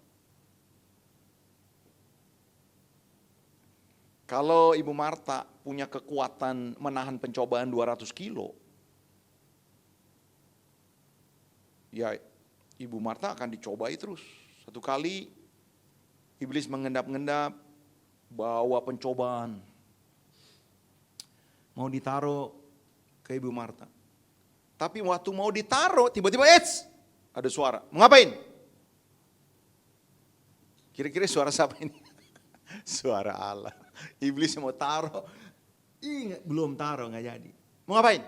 Kalau Ibu Marta punya kekuatan menahan pencobaan 200 kilo. Ya Ibu Marta akan dicobai terus. Satu kali iblis mengendap-endap. Bawa pencobaan. Mau ditaruh ke Ibu Marta. Tapi waktu mau ditaruh tiba-tiba ada suara. Mau ngapain? Kira-kira suara siapa ini? Suara Allah. Iblis mau taruh. Belum taruh gak jadi. Mau ngapain?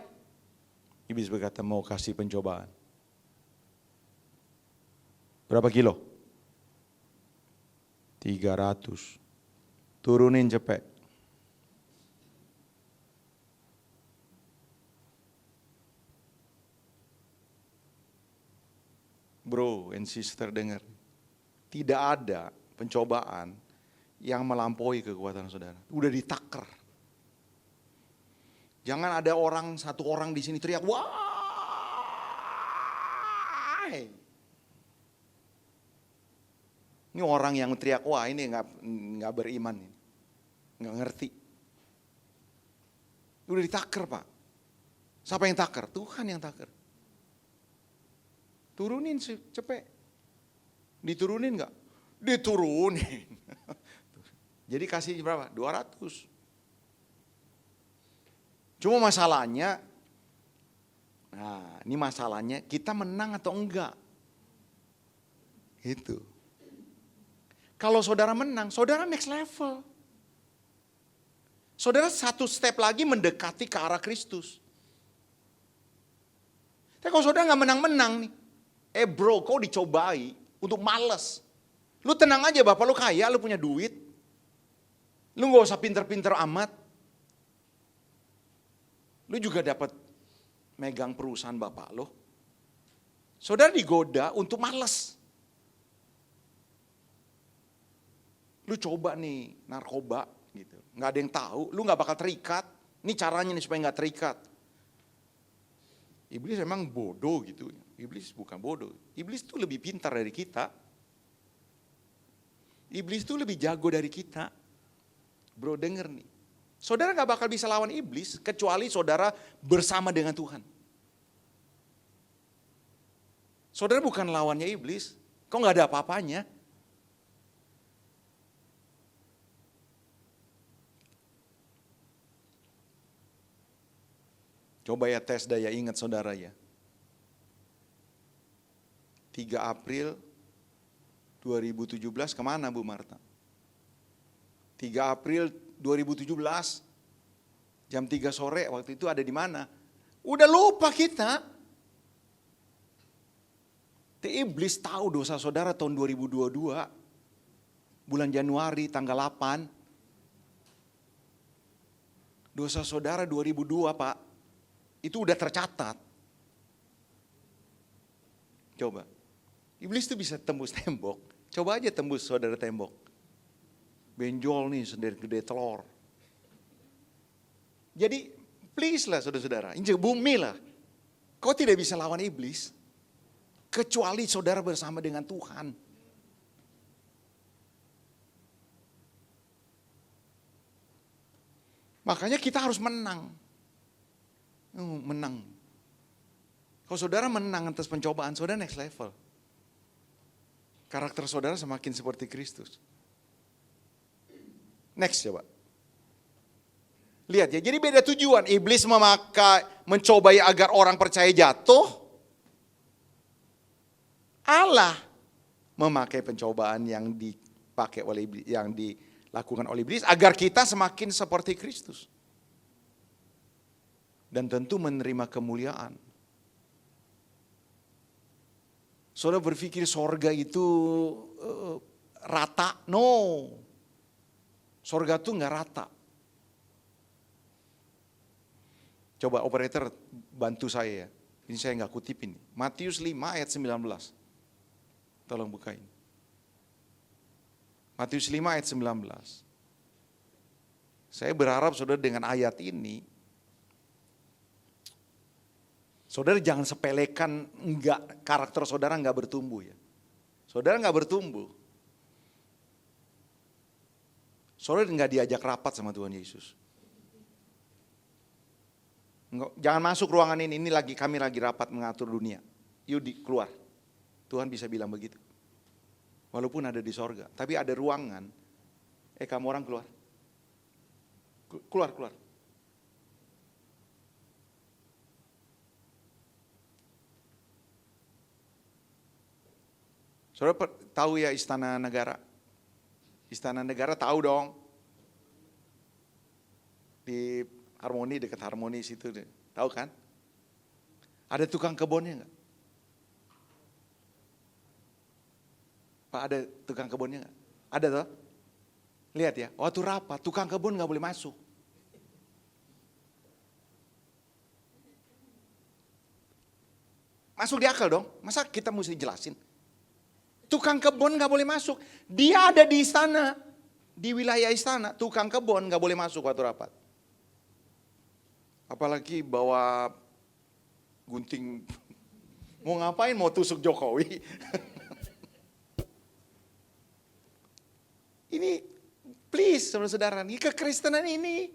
Iblis berkata mau kasih pencobaan. Berapa kilo? 300. Turunin cepet. Bro and sister dengar. Tidak ada pencobaan yang melampaui kekuatan saudara. Udah ditaker. Jangan ada satu orang di sini teriak, wah. Ini orang yang teriak, wah ini nggak beriman, nggak ngerti. Udah ditaker Pak. Siapa yang taker? Tuhan yang taker. Turunin cepet. Diturunin nggak? Diturunin. Jadi kasih berapa? 200. Cuma masalahnya, nah ini masalahnya kita menang atau enggak. Itu. Kalau saudara menang, saudara next level. Saudara satu step lagi mendekati ke arah Kristus. Tapi kalau saudara nggak menang-menang nih, bro, kau dicobai untuk males. Lu tenang aja, bapak lu kaya, lu punya duit. Lu nggak usah pinter-pinter amat. Lu juga dapat megang perusahaan bapak lo. Saudara digoda untuk males. Lu coba nih narkoba gitu. Nggak ada yang tahu, lu nggak bakal terikat. Ini caranya nih supaya nggak terikat. Iblis emang bodoh gitu. Iblis bukan bodoh. Iblis tuh lebih pintar dari kita. Iblis tuh lebih jago dari kita. Bro denger nih. Saudara gak bakal bisa lawan iblis kecuali saudara bersama dengan Tuhan. Saudara bukan lawannya iblis. Kok gak ada apa-apanya? Coba ya tes daya ingat saudara ya. 3 April 2017 kemana Bu Marta? 3 April 2017 jam 3 sore waktu itu ada di mana? Udah lupa kita. Iblis tahu dosa saudara tahun 2022 bulan Januari tanggal 8. Dosa saudara 2002 Pak. Itu udah tercatat. Coba. Iblis itu bisa tembus tembok. Coba aja tembus saudara tembok. Benjol nih gede telur. Jadi please lah saudara-saudara, injak bumi lah. Kau tidak bisa lawan iblis. Kecuali saudara bersama dengan Tuhan. Makanya kita harus menang. Menang. Kalau saudara menang atas pencobaan, saudara next level. Karakter saudara semakin seperti Kristus. Next coba. Lihat ya, jadi beda tujuan. Iblis mencobai agar orang percaya jatuh. Allah memakai pencobaan yang dipakai oleh iblis, yang dilakukan oleh iblis agar kita semakin seperti Kristus. Dan tentu menerima kemuliaan. Saudara berpikir sorga itu rata? No. Sorga itu nggak rata. Coba operator bantu saya ya. Ini saya nggak kutip ini. Matius 5 ayat 19. Tolong bukain. Matius 5 ayat 19. Saya berharap saudara dengan ayat ini, saudara jangan sepelekan karakter saudara nggak bertumbuh ya. Saudara nggak bertumbuh. Saudara nggak diajak rapat sama Tuhan Yesus. Jangan masuk ruangan ini kami lagi rapat mengatur dunia. Yuk keluar. Tuhan bisa bilang begitu. Walaupun ada di sorga, tapi ada ruangan. Kamu orang keluar. Keluar. Saudara tahu ya Istana Negara? Istana Negara tahu dong. Di Harmoni, dekat Harmoni situ. Tahu kan? Ada tukang kebunnya enggak? Pak, ada tukang kebunnya enggak? Ada toh? Lihat ya, waktu rapat, tukang kebun enggak boleh masuk. Masuk di akal dong. Masa kita mesti jelasin? Tukang kebun gak boleh masuk. Dia ada di istana, di wilayah istana. Tukang kebun gak boleh masuk waktu rapat. Apalagi bawa gunting. Mau ngapain? Mau tusuk Jokowi. Ini please saudara-saudara, ini kekristenan ini.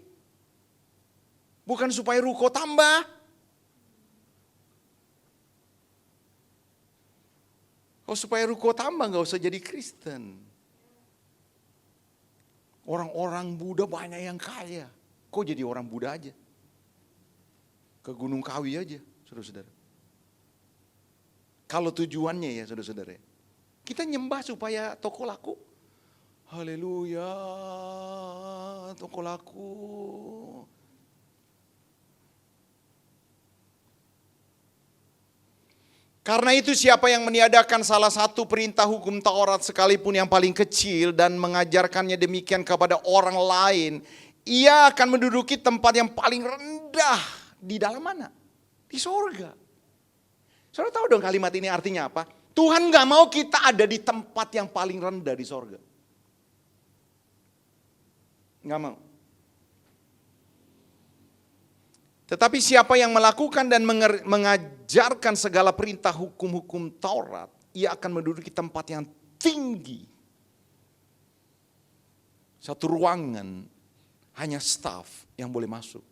Bukan supaya ruko tambah. Kalau supaya ruko tambah gak usah jadi Kristen. Orang-orang Buddha banyak yang kaya. Kok jadi orang Buddha aja? Ke Gunung Kawi aja, saudara-saudara. Kalau tujuannya ya saudara-saudara. Kita nyembah supaya toko laku. Haleluya, toko laku. Karena itu siapa yang meniadakan salah satu perintah hukum Taurat sekalipun yang paling kecil dan mengajarkannya demikian kepada orang lain, ia akan menduduki tempat yang paling rendah di dalam mana? Di sorga. Saudara tahu dong kalimat ini artinya apa? Tuhan gak mau kita ada di tempat yang paling rendah di sorga. Gak mau. Tetapi siapa yang melakukan dan mengajarkan segala perintah hukum-hukum Taurat, ia akan menduduki tempat yang tinggi. Satu ruangan, hanya staf yang boleh masuk.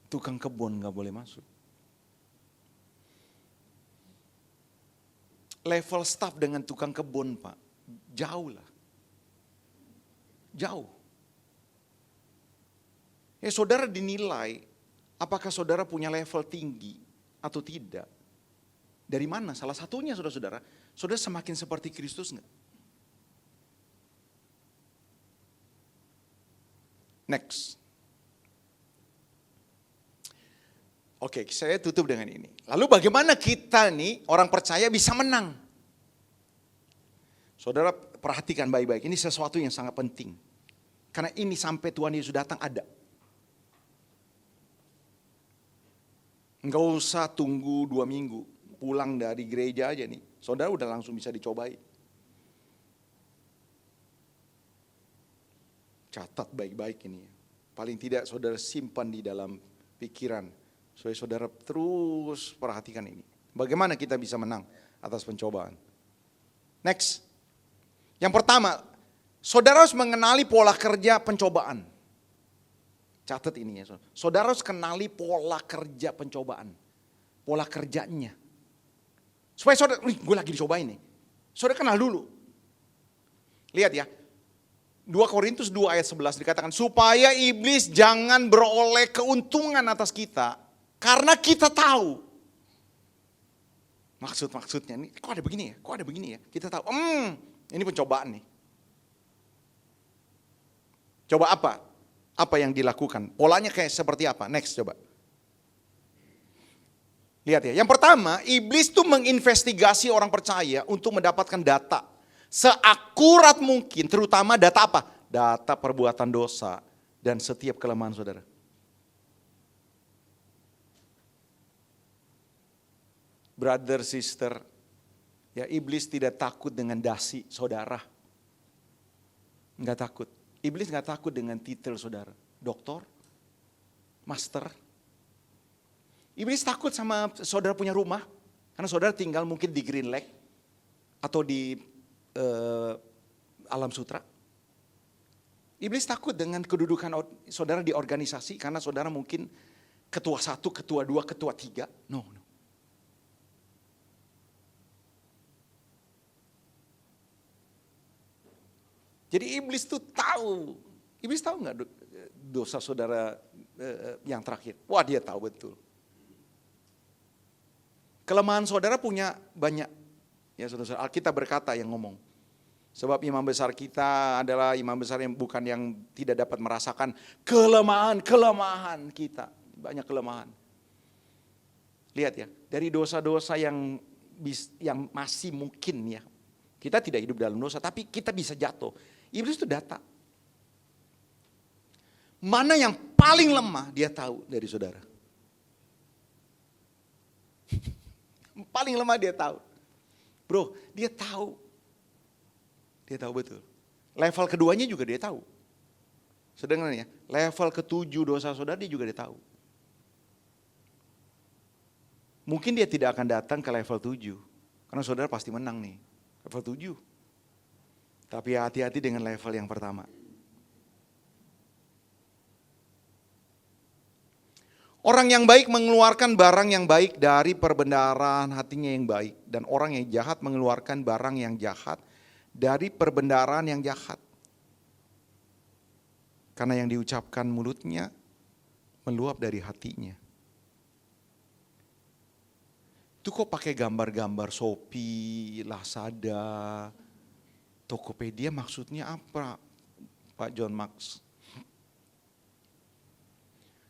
Tukang kebun gak boleh masuk. Level staf dengan tukang kebun, Pak, jauh lah. Jauh. Ya saudara dinilai, apakah saudara punya level tinggi atau tidak? Dari mana? Salah satunya saudara-saudara, saudara semakin seperti Kristus enggak? Next. Oke, saya tutup dengan ini. Lalu bagaimana kita nih orang percaya bisa menang? Saudara perhatikan baik-baik, ini sesuatu yang sangat penting. Karena ini sampai Tuhan Yesus datang ada. Enggak usah tunggu 2 minggu, pulang dari gereja aja nih. Saudara udah langsung bisa dicobain. Catat baik-baik ini. Paling tidak saudara simpan di dalam pikiran. Supaya saudara terus perhatikan ini. Bagaimana kita bisa menang atas pencobaan. Next. Yang pertama, saudara harus mengenali pola kerja pencobaan. Catat ini ya. Saudara harus kenali pola kerja pencobaan. Pola kerjanya. Supaya saudara, gue lagi dicobain nih. Saudara kenal dulu. Lihat ya. 2 Korintus 2 ayat 11 dikatakan, supaya iblis jangan beroleh keuntungan atas kita. Karena kita tahu. Maksudnya, ini kok ada begini ya? Kok ada begini ya? Kita tahu, ini pencobaan nih. Coba apa? Apa yang dilakukan? Polanya kayak seperti apa? Next coba. Lihat ya. Yang pertama, iblis tuh menginvestigasi orang percaya untuk mendapatkan data. Seakurat mungkin, terutama data apa? Data perbuatan dosa dan setiap kelemahan saudara. Brother, sister, ya iblis tidak takut dengan dasi saudara. Enggak takut. Iblis enggak takut dengan titel saudara. Doktor, master. Iblis takut sama saudara punya rumah. Karena saudara tinggal mungkin di Green Lake. Atau di Alam Sutra. Iblis takut dengan kedudukan saudara di organisasi. Karena saudara mungkin ketua 1, ketua 2, ketua 3. No. Jadi iblis tuh tahu. Iblis tahu nggak dosa saudara yang terakhir? Wah, dia tahu betul. Kelemahan saudara punya banyak. Ya saudara, Alkitab berkata yang ngomong. Sebab imam besar kita adalah imam besar yang bukan yang tidak dapat merasakan kelemahan kita. Banyak kelemahan. Lihat ya, dari dosa-dosa yang masih mungkin ya. Kita tidak hidup dalam dosa, tapi kita bisa jatuh. Iblis itu data. Mana yang paling lemah dia tahu dari saudara. Paling lemah dia tahu. Bro, dia tahu Dia tahu betul. Level keduanya juga dia tahu. Sedangkan ya, level ke-7 dosa saudara dia juga dia tahu. Mungkin dia tidak akan datang ke level 7. Karena saudara pasti menang nih. Level 7. Tapi hati-hati dengan level yang pertama. Orang yang baik mengeluarkan barang yang baik dari perbendaharaan hatinya yang baik. Dan orang yang jahat mengeluarkan barang yang jahat dari perbendaharaan yang jahat. Karena yang diucapkan mulutnya meluap dari hatinya. Itu kok pakai gambar-gambar Shopee, Lazada, Tokopedia maksudnya apa Pak John Max?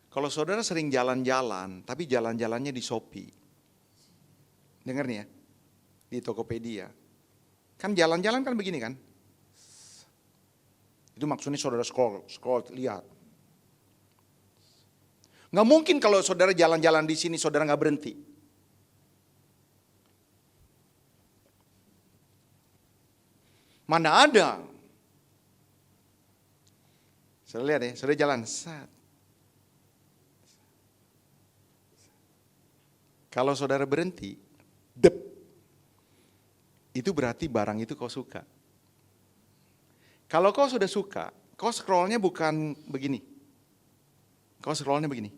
Kalau saudara sering jalan-jalan, tapi jalan-jalannya di Shopee. Dengar nih ya, di Tokopedia. Kan jalan-jalan kan begini kan? Itu maksudnya saudara scroll, lihat. Nggak mungkin kalau saudara jalan-jalan di sini saudara nggak berhenti. Mana ada? Saudara lihat ya, saudara jalan. Kalau saudara berhenti, itu berarti barang itu kau suka. Kalau kau sudah suka, kau scrollnya bukan begini. Kau scrollnya begini.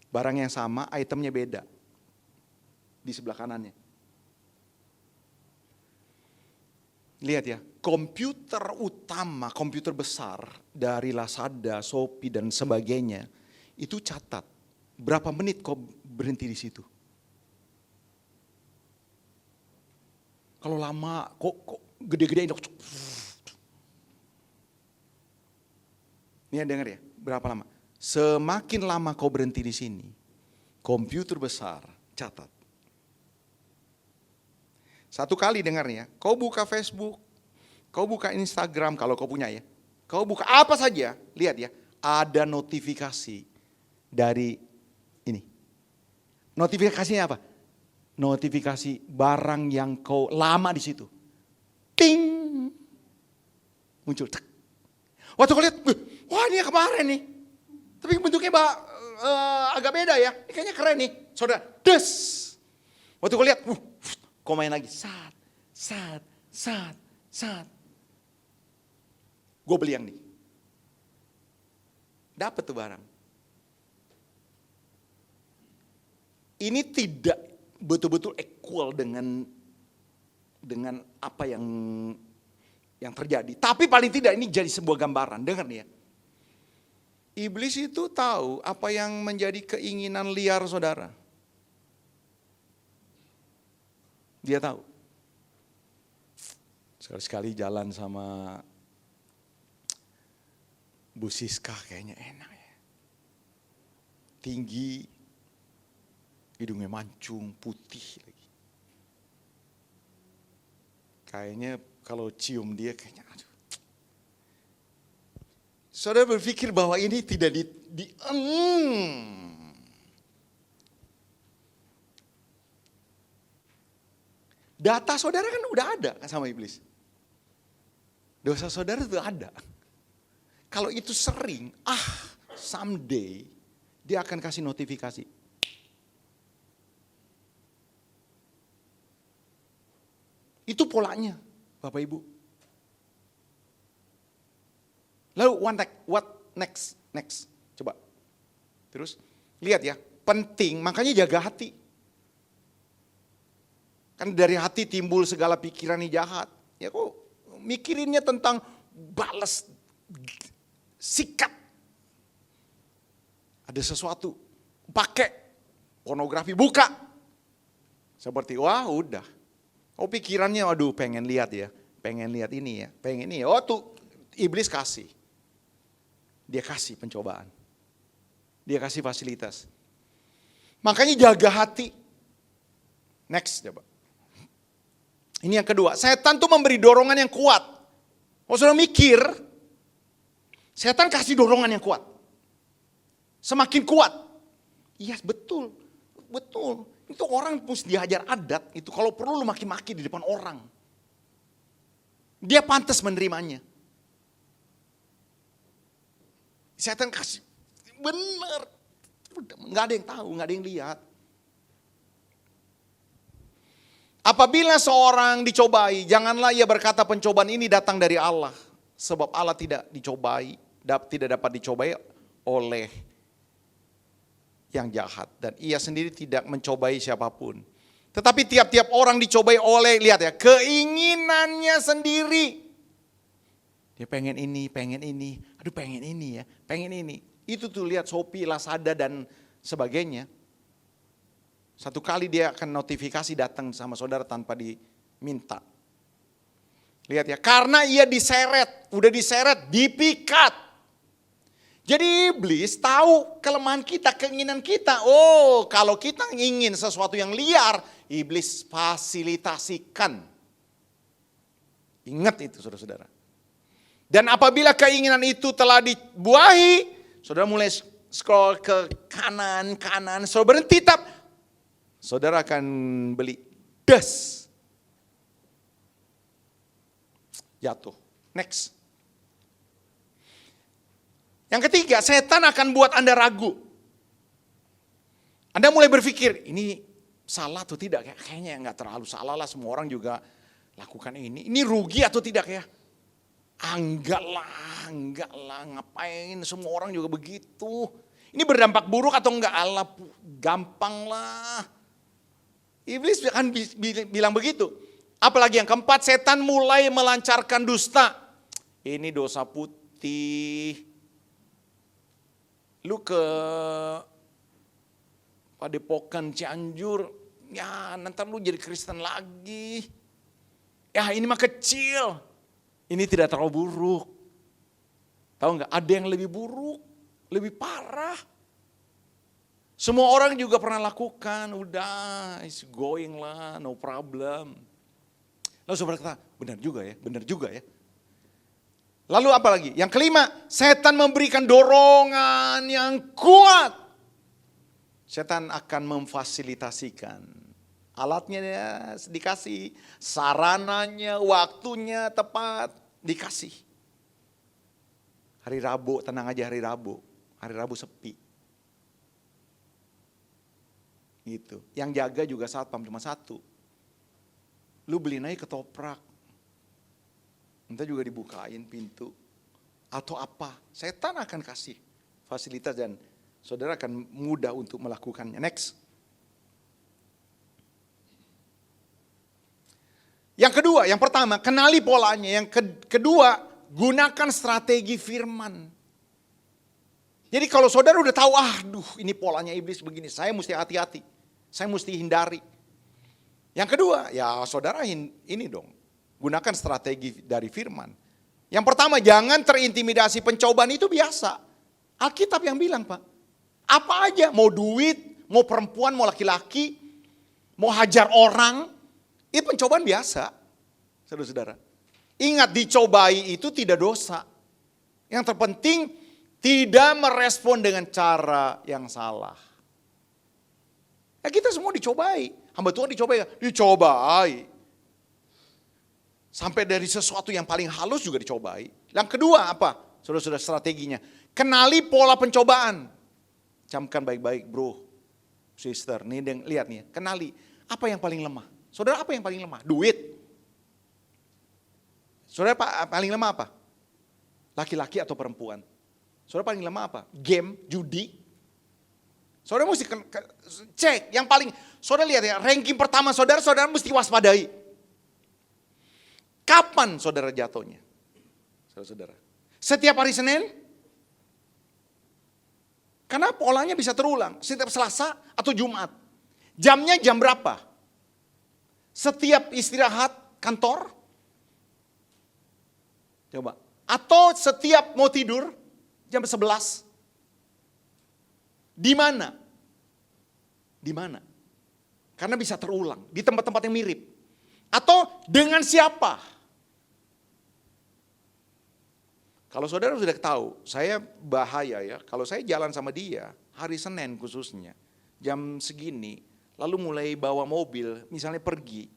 Barang yang sama, itemnya beda. Di sebelah kanannya. Lihat ya, komputer utama, komputer besar dari Lazada, Shopee dan sebagainya, itu catat berapa menit kau berhenti di situ. Kalau lama, kok gede-gedein. Ini dengar ya, berapa lama? Semakin lama kau berhenti di sini, komputer besar catat. Satu kali dengar ya, kau buka Facebook, kau buka Instagram kalau kau punya ya. Kau buka apa saja, lihat ya, ada notifikasi dari ini. Notifikasinya apa? Notifikasi barang yang kau lama di situ. Ting. Muncul. Cek. Waktu kau lihat, wah ini yang kemarin nih. Tapi bentuknya agak beda ya. Ini kayaknya keren nih. Saudara, des. Waktu kau lihat, kau main lagi. Saat. Gue beli yang nih. Dapat tuh barang. Ini tidak betul-betul equal dengan apa yang terjadi. Tapi paling tidak ini jadi sebuah gambaran. Dengar nih ya. Iblis itu tahu apa yang menjadi keinginan liar saudara. Dia tahu. Sekali-sekali jalan sama Bu Siska kayaknya enak ya. Tinggi, hidungnya mancung, putih lagi. Kayaknya kalau cium dia kayaknya aduh. Saudara berpikir bahwa ini tidak Data saudara kan udah ada sama iblis. Dosa saudara itu ada. Kalau itu sering, someday dia akan kasih notifikasi. Itu polanya, Bapak Ibu. Lalu what next? Coba. Terus lihat ya, penting makanya jaga hati. Kan dari hati timbul segala pikiran yang jahat. Ya kok mikirinnya tentang balas sikat. Ada sesuatu, pakai pornografi, buka. Seperti wah udah. Oh pikirannya waduh pengen lihat ya. Pengen lihat ini ya. Pengen ini ya. Oh tuh iblis kasih. Dia kasih pencobaan. Dia kasih fasilitas. Makanya jaga hati. Next coba. Ini yang kedua. Setan tuh memberi dorongan yang kuat. Oh sudah mikir. Setan kasih dorongan yang kuat. Semakin kuat. Iya betul. Betul. Itu orang mesti diajar adat, itu kalau perlu lu maki-maki di depan orang. Dia pantas menerimanya. Setan kasih, benar. Nggak ada yang tahu, nggak ada yang lihat. Apabila seorang dicobai, janganlah ia berkata pencobaan ini datang dari Allah. Sebab Allah tidak dicobai, tidak dapat dicobai oleh yang jahat. Dan ia sendiri tidak mencobai siapapun. Tetapi tiap-tiap orang dicobai oleh, lihat ya, keinginannya sendiri. Dia pengen ini, aduh pengen ini ya, pengen ini. Itu tuh lihat Shopee, Lazada dan sebagainya. Satu kali dia akan notifikasi datang sama saudara tanpa diminta. Lihat ya, karena ia diseret, udah diseret, dipikat. Jadi iblis tahu kelemahan kita, keinginan kita. Oh, kalau kita ingin sesuatu yang liar, iblis fasilitasikan. Ingat itu saudara-saudara. Dan apabila keinginan itu telah dibuahi, saudara mulai scroll ke kanan, saudara berhenti saudara akan beli das. Jatuh. Next. Yang ketiga, setan akan buat Anda ragu. Anda mulai berpikir, ini salah atau tidak? Kayaknya nggak terlalu salah lah, semua orang juga lakukan ini. Ini rugi atau tidak ya? Enggak lah, ngapain semua orang juga begitu. Ini berdampak buruk atau enggak? Allah, gampang lah. Iblis akan bilang begitu. Apalagi yang keempat, setan mulai melancarkan dusta. Ini dosa putih. Lu ke Padepokan Cianjur, ya nanti lu jadi Kristen lagi. Ya ini mah kecil. Ini tidak terlalu buruk. Tahu nggak? Ada yang lebih buruk, lebih parah. Semua orang juga pernah lakukan, udah, it's going lah, no problem. Lalu saudara kata, benar juga ya. Lalu apa lagi? Yang kelima, setan memberikan dorongan yang kuat. Setan akan memfasilitasikan. Alatnya ya, dikasih, sarananya, waktunya tepat, dikasih. Hari Rabu, tenang aja hari Rabu sepi. Gitu. Yang jaga juga satpam cuma satu. Lu beliin aja ketoprak. Entah juga dibukain pintu. Atau apa. Setan akan kasih fasilitas dan saudara akan mudah untuk melakukannya. Next. Yang kedua, yang pertama, kenali polanya. Yang kedua, gunakan strategi firman. Jadi kalau saudara udah tahu, aduh ini polanya iblis begini, saya mesti hati-hati. Saya mesti hindari. Yang kedua, ya saudara ini dong, gunakan strategi dari firman. Yang pertama, jangan terintimidasi, pencobaan itu biasa. Alkitab yang bilang Pak, apa aja, mau duit, mau perempuan, mau laki-laki, mau hajar orang, itu pencobaan biasa. Saudara-saudara, ingat dicobai itu tidak dosa. Yang terpenting tidak merespon dengan cara yang salah. Ya kita semua dicobai, hamba Tuhan dicobai. Sampai dari sesuatu yang paling halus juga dicobai. Yang kedua apa? Saudara-saudara strateginya. Kenali pola pencobaan. Camkan baik-baik bro, sister. Nih lihat nih, kenali. Apa yang paling lemah? Saudara apa yang paling lemah? Duit. Saudara paling lemah apa? Laki-laki atau perempuan? Saudara paling lemah apa? Game, judi. Saudara mesti cek yang paling, saudara lihat ya, ranking pertama saudara mesti waspadai. Kapan saudara jatuhnya? Saudara. Setiap hari Senin? Karena polanya bisa terulang. Setiap Selasa atau Jumat. Jamnya jam berapa? Setiap istirahat kantor? Coba. Atau setiap mau tidur jam 11? Di mana? Di mana? Karena bisa terulang. Di tempat-tempat yang mirip. Atau dengan siapa? Kalau saudara sudah tahu, saya bahaya ya. Kalau saya jalan sama dia, hari Senin khususnya, jam segini, lalu mulai bawa mobil, misalnya pergi,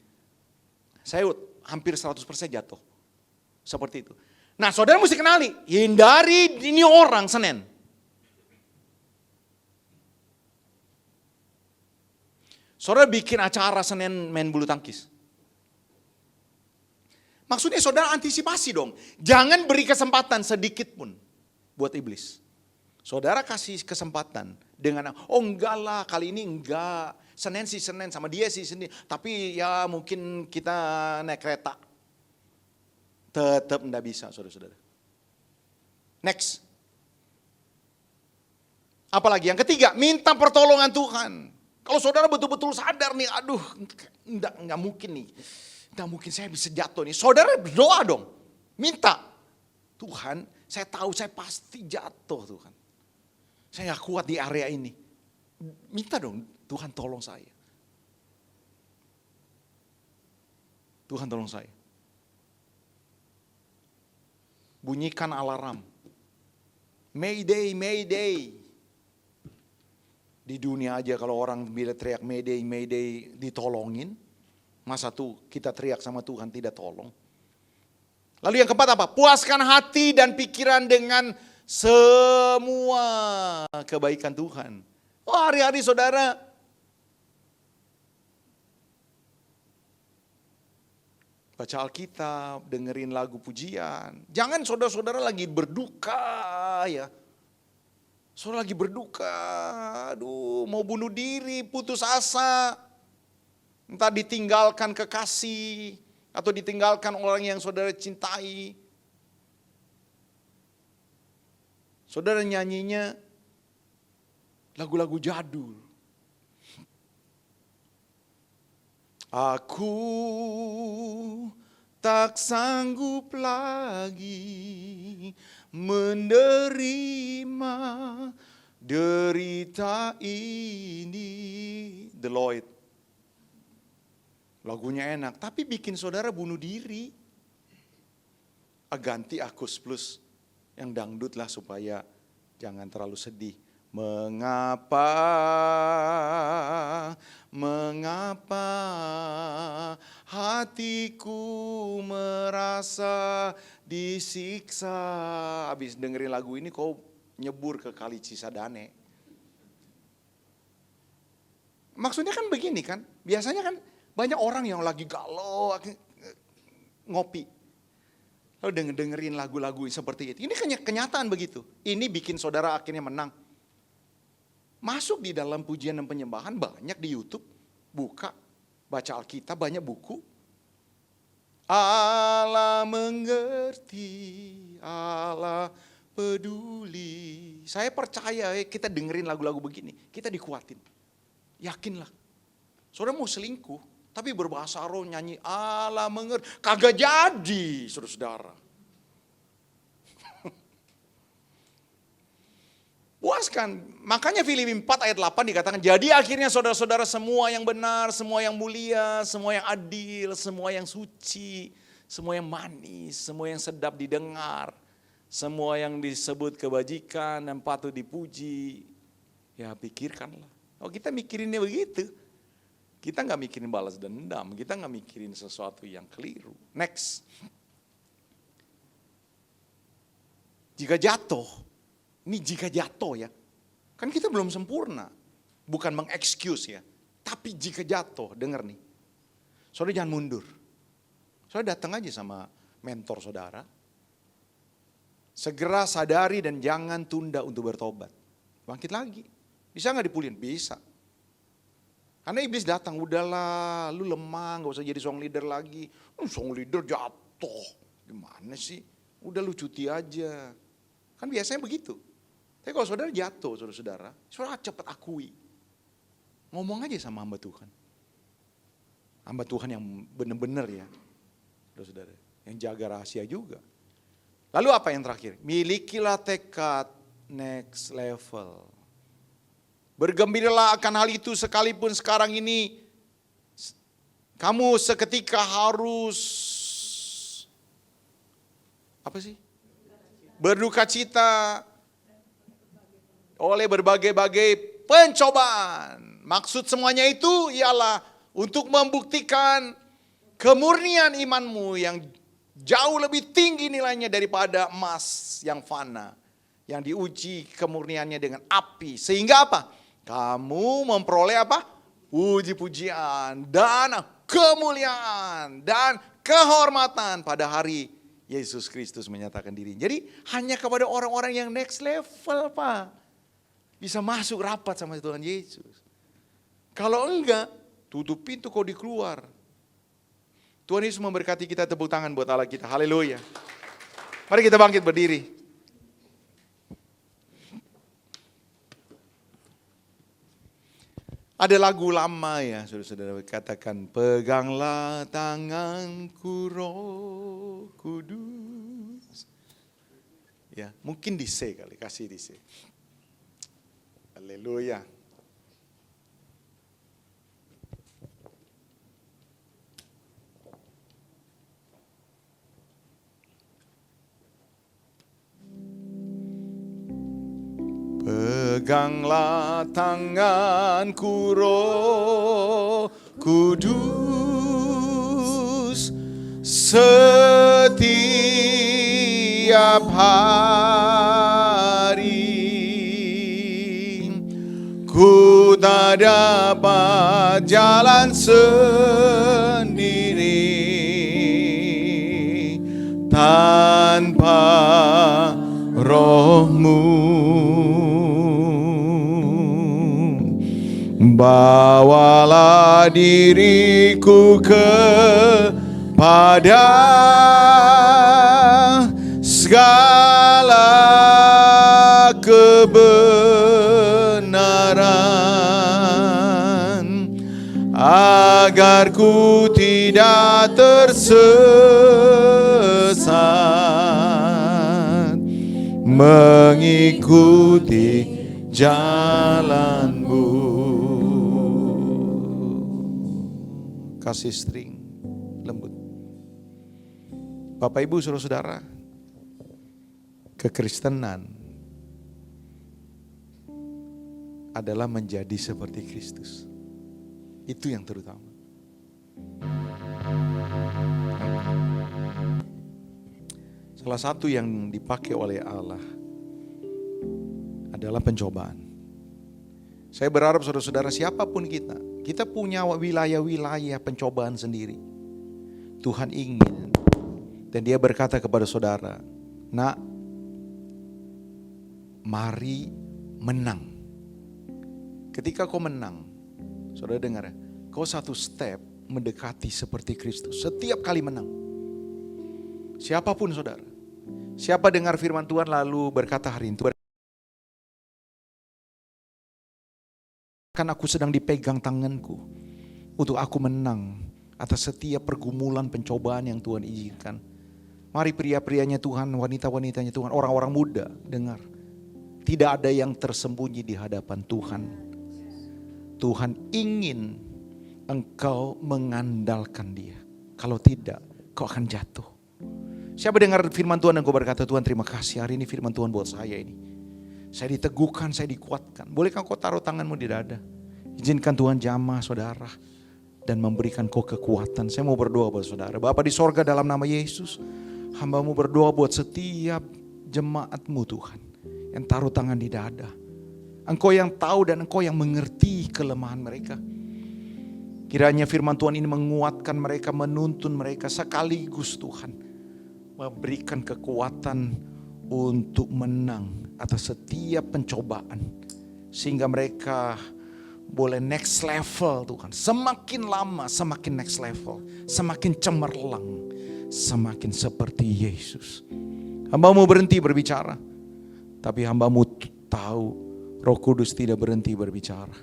saya hampir 100% jatuh. Seperti itu. Nah, saudara mesti kenali, hindari ini orang Senin. Saudara bikin acara Senin main bulu tangkis. Maksudnya saudara antisipasi dong. Jangan beri kesempatan sedikit pun buat iblis. Saudara kasih kesempatan dengan, oh enggak lah kali ini enggak. Senin sih Senin, sama dia sih Senin. Tapi ya mungkin kita naik kereta. Tetap enggak bisa saudara-saudara. Next. Apalagi yang ketiga, minta pertolongan Tuhan. Kalau saudara betul-betul sadar nih, aduh enggak mungkin nih. Enggak mungkin saya bisa jatuh nih. Saudara berdoa dong. Minta. Tuhan, saya tahu saya pasti jatuh Tuhan. Saya gak kuat di area ini. Minta dong, Tuhan tolong saya. Tuhan tolong saya. Bunyikan alarm. Mayday, Mayday. Di dunia aja kalau orang bila teriak Mayday, Mayday ditolongin. Masa tuh kita teriak sama Tuhan tidak tolong. Lalu yang keempat apa? Puaskan hati dan pikiran dengan semua kebaikan Tuhan. Oh, hari-hari saudara baca Alkitab, dengerin lagu pujian. Jangan saudara-saudara lagi berduka ya. Saudara lagi berduka, aduh mau bunuh diri, putus asa. Entah ditinggalkan kekasih atau ditinggalkan orang yang saudara cintai. Saudara nyanyinya lagu-lagu jadul. Aku tak sanggup lagi menerima derita ini. The Lloyd. Lagunya enak, tapi bikin saudara bunuh diri. Ganti Akus Plus yang dangdut lah supaya jangan terlalu sedih. Mengapa hatiku merasa disiksa. Habis dengerin lagu ini kau nyebur ke Kali Cisadane. Maksudnya kan begini kan, biasanya kan banyak orang yang lagi galau, ngopi. Lalu dengerin lagu-lagu seperti itu. Ini kenyataan begitu. Ini bikin saudara akhirnya menang. Masuk di dalam pujian dan penyembahan banyak di YouTube. Buka, baca Alkitab, banyak buku. Allah mengerti, Allah peduli. Saya percaya kita dengerin lagu-lagu begini, kita dikuatin. Yakinlah. Saudara mau selingkuh, tapi berbahasa roh nyanyi Allah mengerti. Kagak jadi, saudara-saudara. Puaskan. Makanya Filipi 4 ayat 8 dikatakan, jadi akhirnya saudara-saudara semua yang benar, semua yang mulia, semua yang adil, semua yang suci, semua yang manis, semua yang sedap didengar, semua yang disebut kebajikan dan patut dipuji, ya pikirkanlah. Oh, kita mikirinnya begitu. Kita gak mikirin balas dendam, kita gak mikirin sesuatu yang keliru. Next. Jika jatuh, ini jika jatuh ya, kan kita belum sempurna. Bukan mengexcuse ya, tapi jika jatuh, dengar nih. Saudara jangan mundur. Saudara datang aja sama mentor saudara. Segera sadari dan jangan tunda untuk bertobat. Bangkit lagi. Bisa gak dipulihkan? Bisa. Karena iblis datang, udahlah lu lemah, gak usah jadi song leader lagi. Song leader jatuh, gimana sih? Udah lu cuti aja. Kan biasanya begitu. Tapi kalau saudara jatuh, saudara-saudara, saudara cepat akui. Ngomong aja sama hamba Tuhan. Hamba Tuhan yang benar-benar ya, saudara-saudara. Yang jaga rahasia juga. Lalu apa yang terakhir? Milikilah tekad next level. Bergembiralah akan hal itu sekalipun sekarang ini kamu seketika harus apa sih? Berduka cita oleh berbagai-bagai pencobaan. Maksud semuanya itu ialah untuk membuktikan kemurnian imanmu yang jauh lebih tinggi nilainya daripada emas yang fana, yang diuji kemurniannya dengan api. Sehingga apa? Kamu memperoleh apa? Puji-pujian dan kemuliaan dan kehormatan pada hari Yesus Kristus menyatakan diri. Jadi hanya kepada orang-orang yang next level, Pak, bisa masuk rapat sama Tuhan Yesus. Kalau enggak, tutup pintu kau dikeluar. Tuhan Yesus memberkati kita, tepuk tangan buat Allah kita. Haleluya. Mari kita bangkit berdiri. Ada lagu lama ya, saudara-saudara, katakan, peganglah tanganku Roh Kudus. Ya, mungkin di C kali, kasih di C. Haleluya. Peganglah tanganku Roh Kudus setiap hari. Ku tak dapat jalan sendiri tanpa Roh-Mu. Bawalah diriku kepada segala kebenaran, agar ku tidak tersesat mengikuti jalan-Mu. Kasih string lembut. Bapak Ibu saudara-saudara, kekristenan adalah menjadi seperti Kristus. Itu yang terutama. Salah satu yang dipakai oleh Allah adalah pencobaan. Saya berharap saudara-saudara, siapapun kita punya wilayah-wilayah pencobaan sendiri. Tuhan ingin, dan Dia berkata kepada saudara, nak, mari menang. Ketika kau menang, saudara dengar ya, kau satu step mendekati seperti Kristus. Setiap kali menang. Siapapun saudara, siapa dengar firman Tuhan lalu berkata hari itu, kan aku sedang dipegang tanganku untuk aku menang atas setiap pergumulan pencobaan yang Tuhan izinkan. Mari pria-prianya Tuhan, wanita-wanitanya Tuhan, orang-orang muda, dengar. Tidak ada yang tersembunyi di hadapan Tuhan. Tuhan ingin engkau mengandalkan Dia. Kalau tidak, kau akan jatuh. Siapa dengar firman Tuhan dan kau berkata, Tuhan terima kasih hari ini firman Tuhan buat saya ini. Saya diteguhkan, saya dikuatkan. Bolehkah kau taruh tanganmu di dada? Izinkan Tuhan jamah saudara dan memberikan kau kekuatan. Saya mau berdoa buat saudara. Bapa di sorga, dalam nama Yesus, hamba-Mu berdoa buat setiap jemaat-Mu Tuhan yang taruh tangan di dada. Engkau yang tahu dan Engkau yang mengerti kelemahan mereka. Kiranya firman Tuhan ini menguatkan mereka, menuntun mereka sekaligus Tuhan. Memberikan kekuatan untuk menang atas setiap pencobaan. Sehingga mereka boleh next level Tuhan. Semakin lama semakin next level. Semakin cemerlang. Semakin seperti Yesus. Hamba-Mu berhenti berbicara. Tapi hamba-Mu tahu Roh Kudus tidak berhenti berbicara.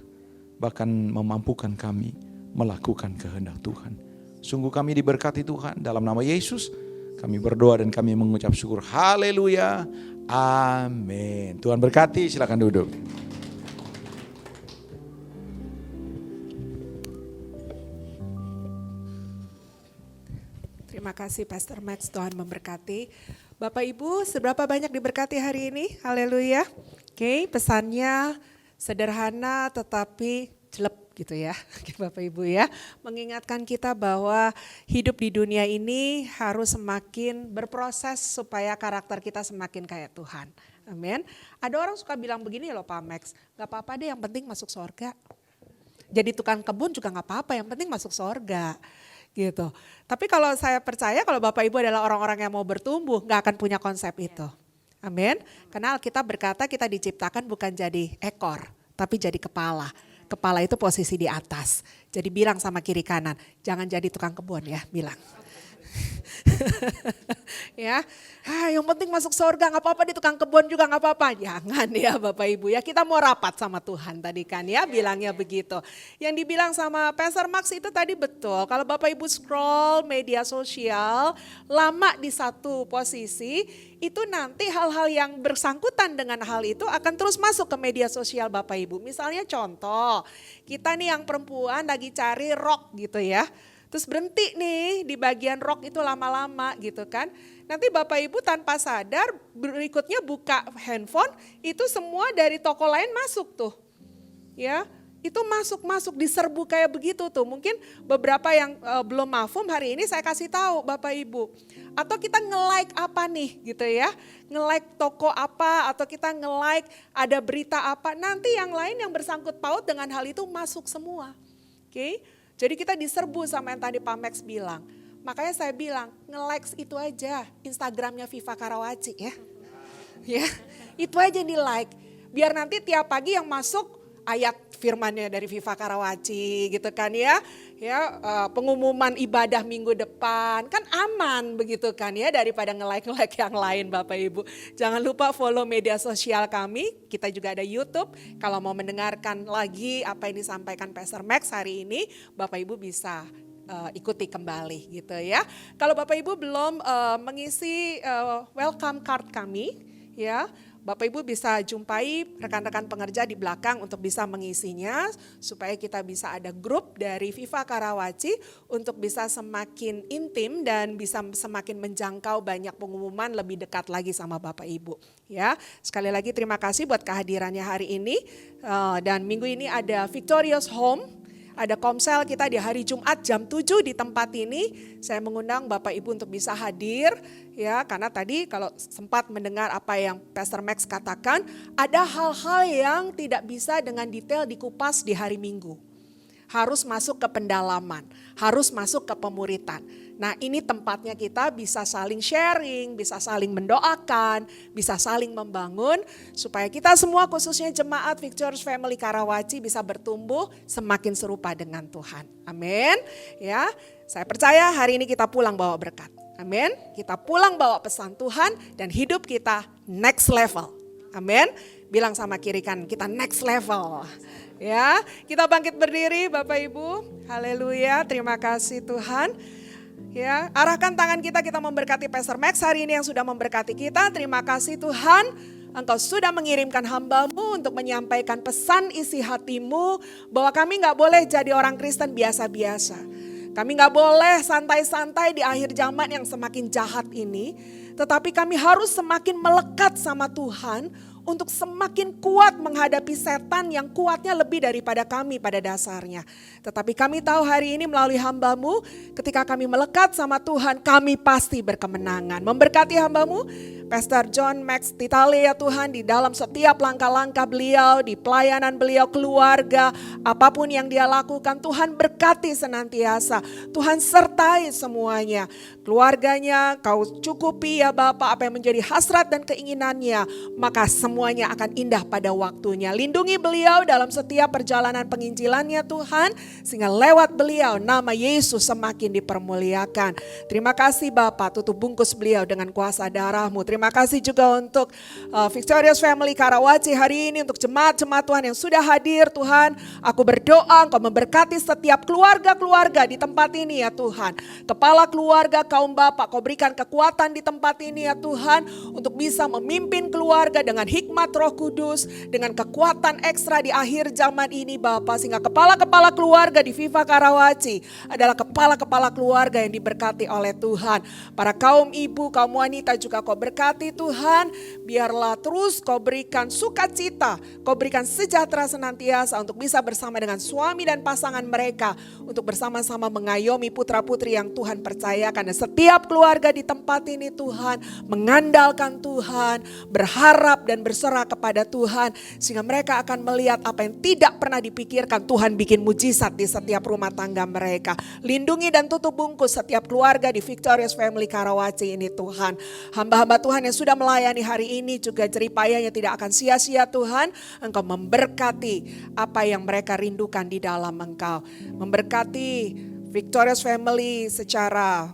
Bahkan memampukan kami melakukan kehendak Tuhan. Sungguh kami diberkati Tuhan. Dalam nama Yesus kami berdoa dan kami mengucap syukur. Haleluya. Amin. Tuhan berkati, silakan duduk. Terima kasih Pastor Max, Tuhan memberkati. Bapak Ibu, seberapa banyak diberkati hari ini? Haleluya. Oke, pesannya sederhana tetapi jelek gitu ya, Bapak Ibu ya. Mengingatkan kita bahwa hidup di dunia ini harus semakin berproses supaya karakter kita semakin kayak Tuhan. Amin. Ada orang suka bilang begini loh Pak Max, gak apa-apa deh yang penting masuk surga. Jadi tukang kebun juga gak apa-apa, yang penting masuk surga. Gitu. Tapi kalau saya percaya kalau Bapak Ibu adalah orang-orang yang mau bertumbuh, gak akan punya konsep itu. Amin. Karena Alkitab berkata kita diciptakan bukan jadi ekor, tapi jadi kepala. Kepala itu posisi di atas. Jadi bilang sama kiri kanan, jangan jadi tukang kebun ya, bilang. Ya, yang penting masuk surga nggak apa-apa, di tukang kebun juga nggak apa-apa. Jangan ya Bapak Ibu ya, kita mau rapat sama Tuhan tadi kan ya, bilangnya begitu. Yang dibilang sama Pastor Max itu tadi betul. Kalau Bapak Ibu scroll media sosial lama di satu posisi, itu nanti hal-hal yang bersangkutan dengan hal itu akan terus masuk ke media sosial Bapak Ibu. Misalnya contoh, kita nih yang perempuan lagi cari rok gitu ya. Terus berhenti nih di bagian rok itu lama-lama gitu kan. Nanti Bapak Ibu tanpa sadar berikutnya buka handphone, itu semua dari toko lain masuk tuh. Ya, itu masuk diserbu kayak begitu tuh. Mungkin beberapa yang belum mafhum hari ini saya kasih tahu Bapak Ibu. Atau kita nge-like apa nih gitu ya. Nge-like toko apa atau kita nge-like ada berita apa. Nanti yang lain yang bersangkut paut dengan hal itu masuk semua. Oke. Jadi kita diserbu sama yang tadi Pak Max bilang. Makanya saya bilang nge-likes itu aja Instagramnya Viva Karawaci ya. Ya, itu aja di like. Biar nanti tiap pagi yang masuk ayat firmannya dari Viva Karawaci gitu kan ya. Ya, pengumuman ibadah minggu depan kan aman begitu kan ya, daripada nge-like yang lain Bapak Ibu. Jangan lupa follow media sosial kami, kita juga ada YouTube. Kalau mau mendengarkan lagi apa yang disampaikan Pastor Max hari ini, Bapak Ibu bisa ikuti kembali gitu ya. Kalau Bapak Ibu belum mengisi welcome card kami ya, Bapak Ibu bisa jumpai rekan-rekan pengerja di belakang untuk bisa mengisinya supaya kita bisa ada grup dari Viva Karawaci untuk bisa semakin intim dan bisa semakin menjangkau banyak pengumuman lebih dekat lagi sama Bapak Ibu. Ya, sekali lagi terima kasih buat kehadirannya hari ini dan minggu ini ada Victorious Home. Ada komsel kita di hari Jumat jam 7 di tempat ini. Saya mengundang Bapak Ibu untuk bisa hadir ya, karena tadi kalau sempat mendengar apa yang Pastor Max katakan, ada hal-hal yang tidak bisa dengan detail dikupas di hari Minggu. Harus masuk ke pendalaman, harus masuk ke pemuritan. Nah, ini tempatnya kita bisa saling sharing, bisa saling mendoakan, bisa saling membangun supaya kita semua khususnya jemaat Victorious Family Karawaci bisa bertumbuh semakin serupa dengan Tuhan. Amin. Ya, saya percaya hari ini kita pulang bawa berkat. Amin. Kita pulang bawa pesan Tuhan dan hidup kita next level. Amin. Bilang sama kiri kanan, kita next level. Ya, kita bangkit berdiri Bapak Ibu. Haleluya, terima kasih Tuhan. Ya, arahkan tangan kita memberkati Pastor Max hari ini yang sudah memberkati kita. Terima kasih Tuhan, Engkau sudah mengirimkan hamba-Mu untuk menyampaikan pesan isi hati-Mu bahwa kami gak boleh jadi orang Kristen biasa-biasa. Kami gak boleh santai-santai di akhir zaman yang semakin jahat ini. Tetapi kami harus semakin melekat sama Tuhan untuk semakin kuat menghadapi setan yang kuatnya lebih daripada kami pada dasarnya. Tetapi kami tahu hari ini melalui hamba-Mu, ketika kami melekat sama Tuhan, kami pasti berkemenangan. Memberkati hamba-Mu, Pastor John Max Titale ya Tuhan, di dalam setiap langkah-langkah beliau, di pelayanan beliau, keluarga, apapun yang dia lakukan, Tuhan berkati senantiasa. Tuhan sertai semuanya. Keluarganya Kau cukupi ya Bapa, apa yang menjadi hasrat dan keinginannya, maka semuanya akan indah pada waktunya. Lindungi beliau dalam setiap perjalanan penginjilannya Tuhan, sehingga lewat beliau nama Yesus semakin dipermuliakan. Terima kasih Bapa, tutup bungkus beliau dengan kuasa darah-Mu. Terima kasih juga untuk Victorious Family Karawaci hari ini, untuk jemaat-jemaat Tuhan yang sudah hadir Tuhan. Aku berdoa Engkau memberkati setiap keluarga-keluarga di tempat ini ya Tuhan. Kepala keluarga kaum Bapak, Kau berikan kekuatan di tempat ini ya Tuhan, untuk bisa memimpin keluarga dengan hikmat hikmat Roh Kudus, dengan kekuatan ekstra di akhir zaman ini Bapa, sehingga kepala-kepala keluarga di Viva Karawaci adalah kepala-kepala keluarga yang diberkati oleh Tuhan. Para kaum ibu, kaum wanita juga Kau berkati Tuhan, biarlah terus Kau berikan sukacita, Kau berikan sejahtera senantiasa untuk bisa bersama dengan suami dan pasangan mereka, untuk bersama-sama mengayomi putra-putri yang Tuhan percayakan. Dan setiap keluarga di tempat ini Tuhan, mengandalkan Tuhan, berharap dan berserah kepada Tuhan, sehingga mereka akan melihat apa yang tidak pernah dipikirkan. Tuhan bikin mujizat di setiap rumah tangga mereka. Lindungi dan tutup bungkus setiap keluarga di Victorious Family Karawaci ini Tuhan. Hamba-hamba Tuhan yang sudah melayani hari ini juga jeripayanya tidak akan sia-sia Tuhan. Engkau memberkati apa yang mereka rindukan di dalam Engkau. Memberkati Victorious Family secara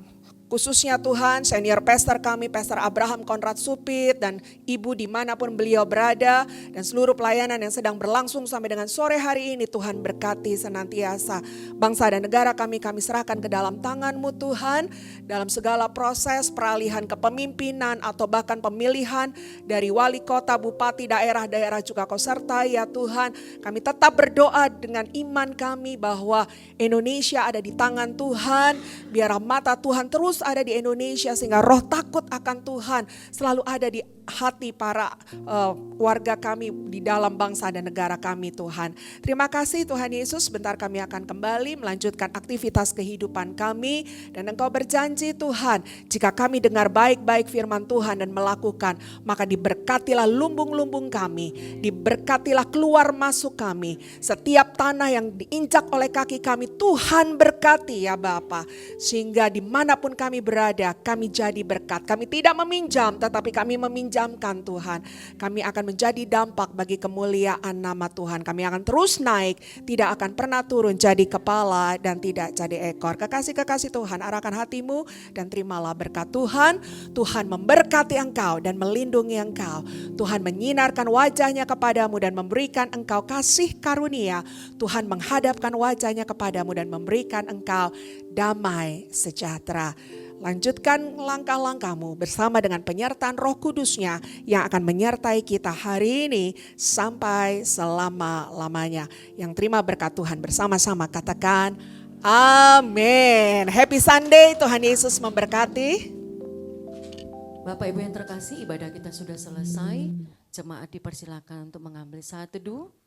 khususnya Tuhan, senior pastor kami, Pastor Abraham Konrad Supit, dan ibu dimanapun beliau berada, dan seluruh pelayanan yang sedang berlangsung sampai dengan sore hari ini, Tuhan berkati senantiasa. Bangsa dan negara kami serahkan ke dalam tangan-Mu Tuhan, dalam segala proses peralihan kepemimpinan atau bahkan pemilihan dari wali kota, bupati, daerah-daerah juga Kau sertai ya Tuhan. Kami tetap berdoa dengan iman kami bahwa Indonesia ada di tangan Tuhan, biar mata Tuhan terus ada di Indonesia, sehingga roh takut akan Tuhan selalu ada di hati para warga kami di dalam bangsa dan negara kami Tuhan. Terima kasih Tuhan Yesus, sebentar kami akan kembali melanjutkan aktivitas kehidupan kami, dan Engkau berjanji Tuhan, jika kami dengar baik-baik firman Tuhan dan melakukan, maka diberkatilah lumbung-lumbung kami, diberkatilah keluar masuk kami, setiap tanah yang diinjak oleh kaki kami Tuhan berkati ya Bapa, sehingga dimanapun kami berada kami jadi berkat. Kami tidak meminjam, tetapi kami meminjamkan Tuhan. Kami akan menjadi dampak bagi kemuliaan nama Tuhan. Kami akan terus naik, tidak akan pernah turun, jadi kepala dan tidak jadi ekor. Kekasih-kekasih Tuhan, arahkan hatimu dan terimalah berkat Tuhan. Tuhan memberkati engkau dan melindungi engkau. Tuhan menyinarkan wajahnya kepadamu dan memberikan engkau kasih karunia. Tuhan menghadapkan wajahnya kepadamu dan memberikan engkau damai sejahtera. Lanjutkan langkah-langkahmu bersama dengan penyertaan Roh Kudus-Nya yang akan menyertai kita hari ini sampai selama-lamanya. Yang terima berkat Tuhan bersama-sama katakan amin. Happy Sunday, Tuhan Yesus memberkati. Bapak Ibu yang terkasih, ibadah kita sudah selesai. Jemaat dipersilakan untuk mengambil saat teduh.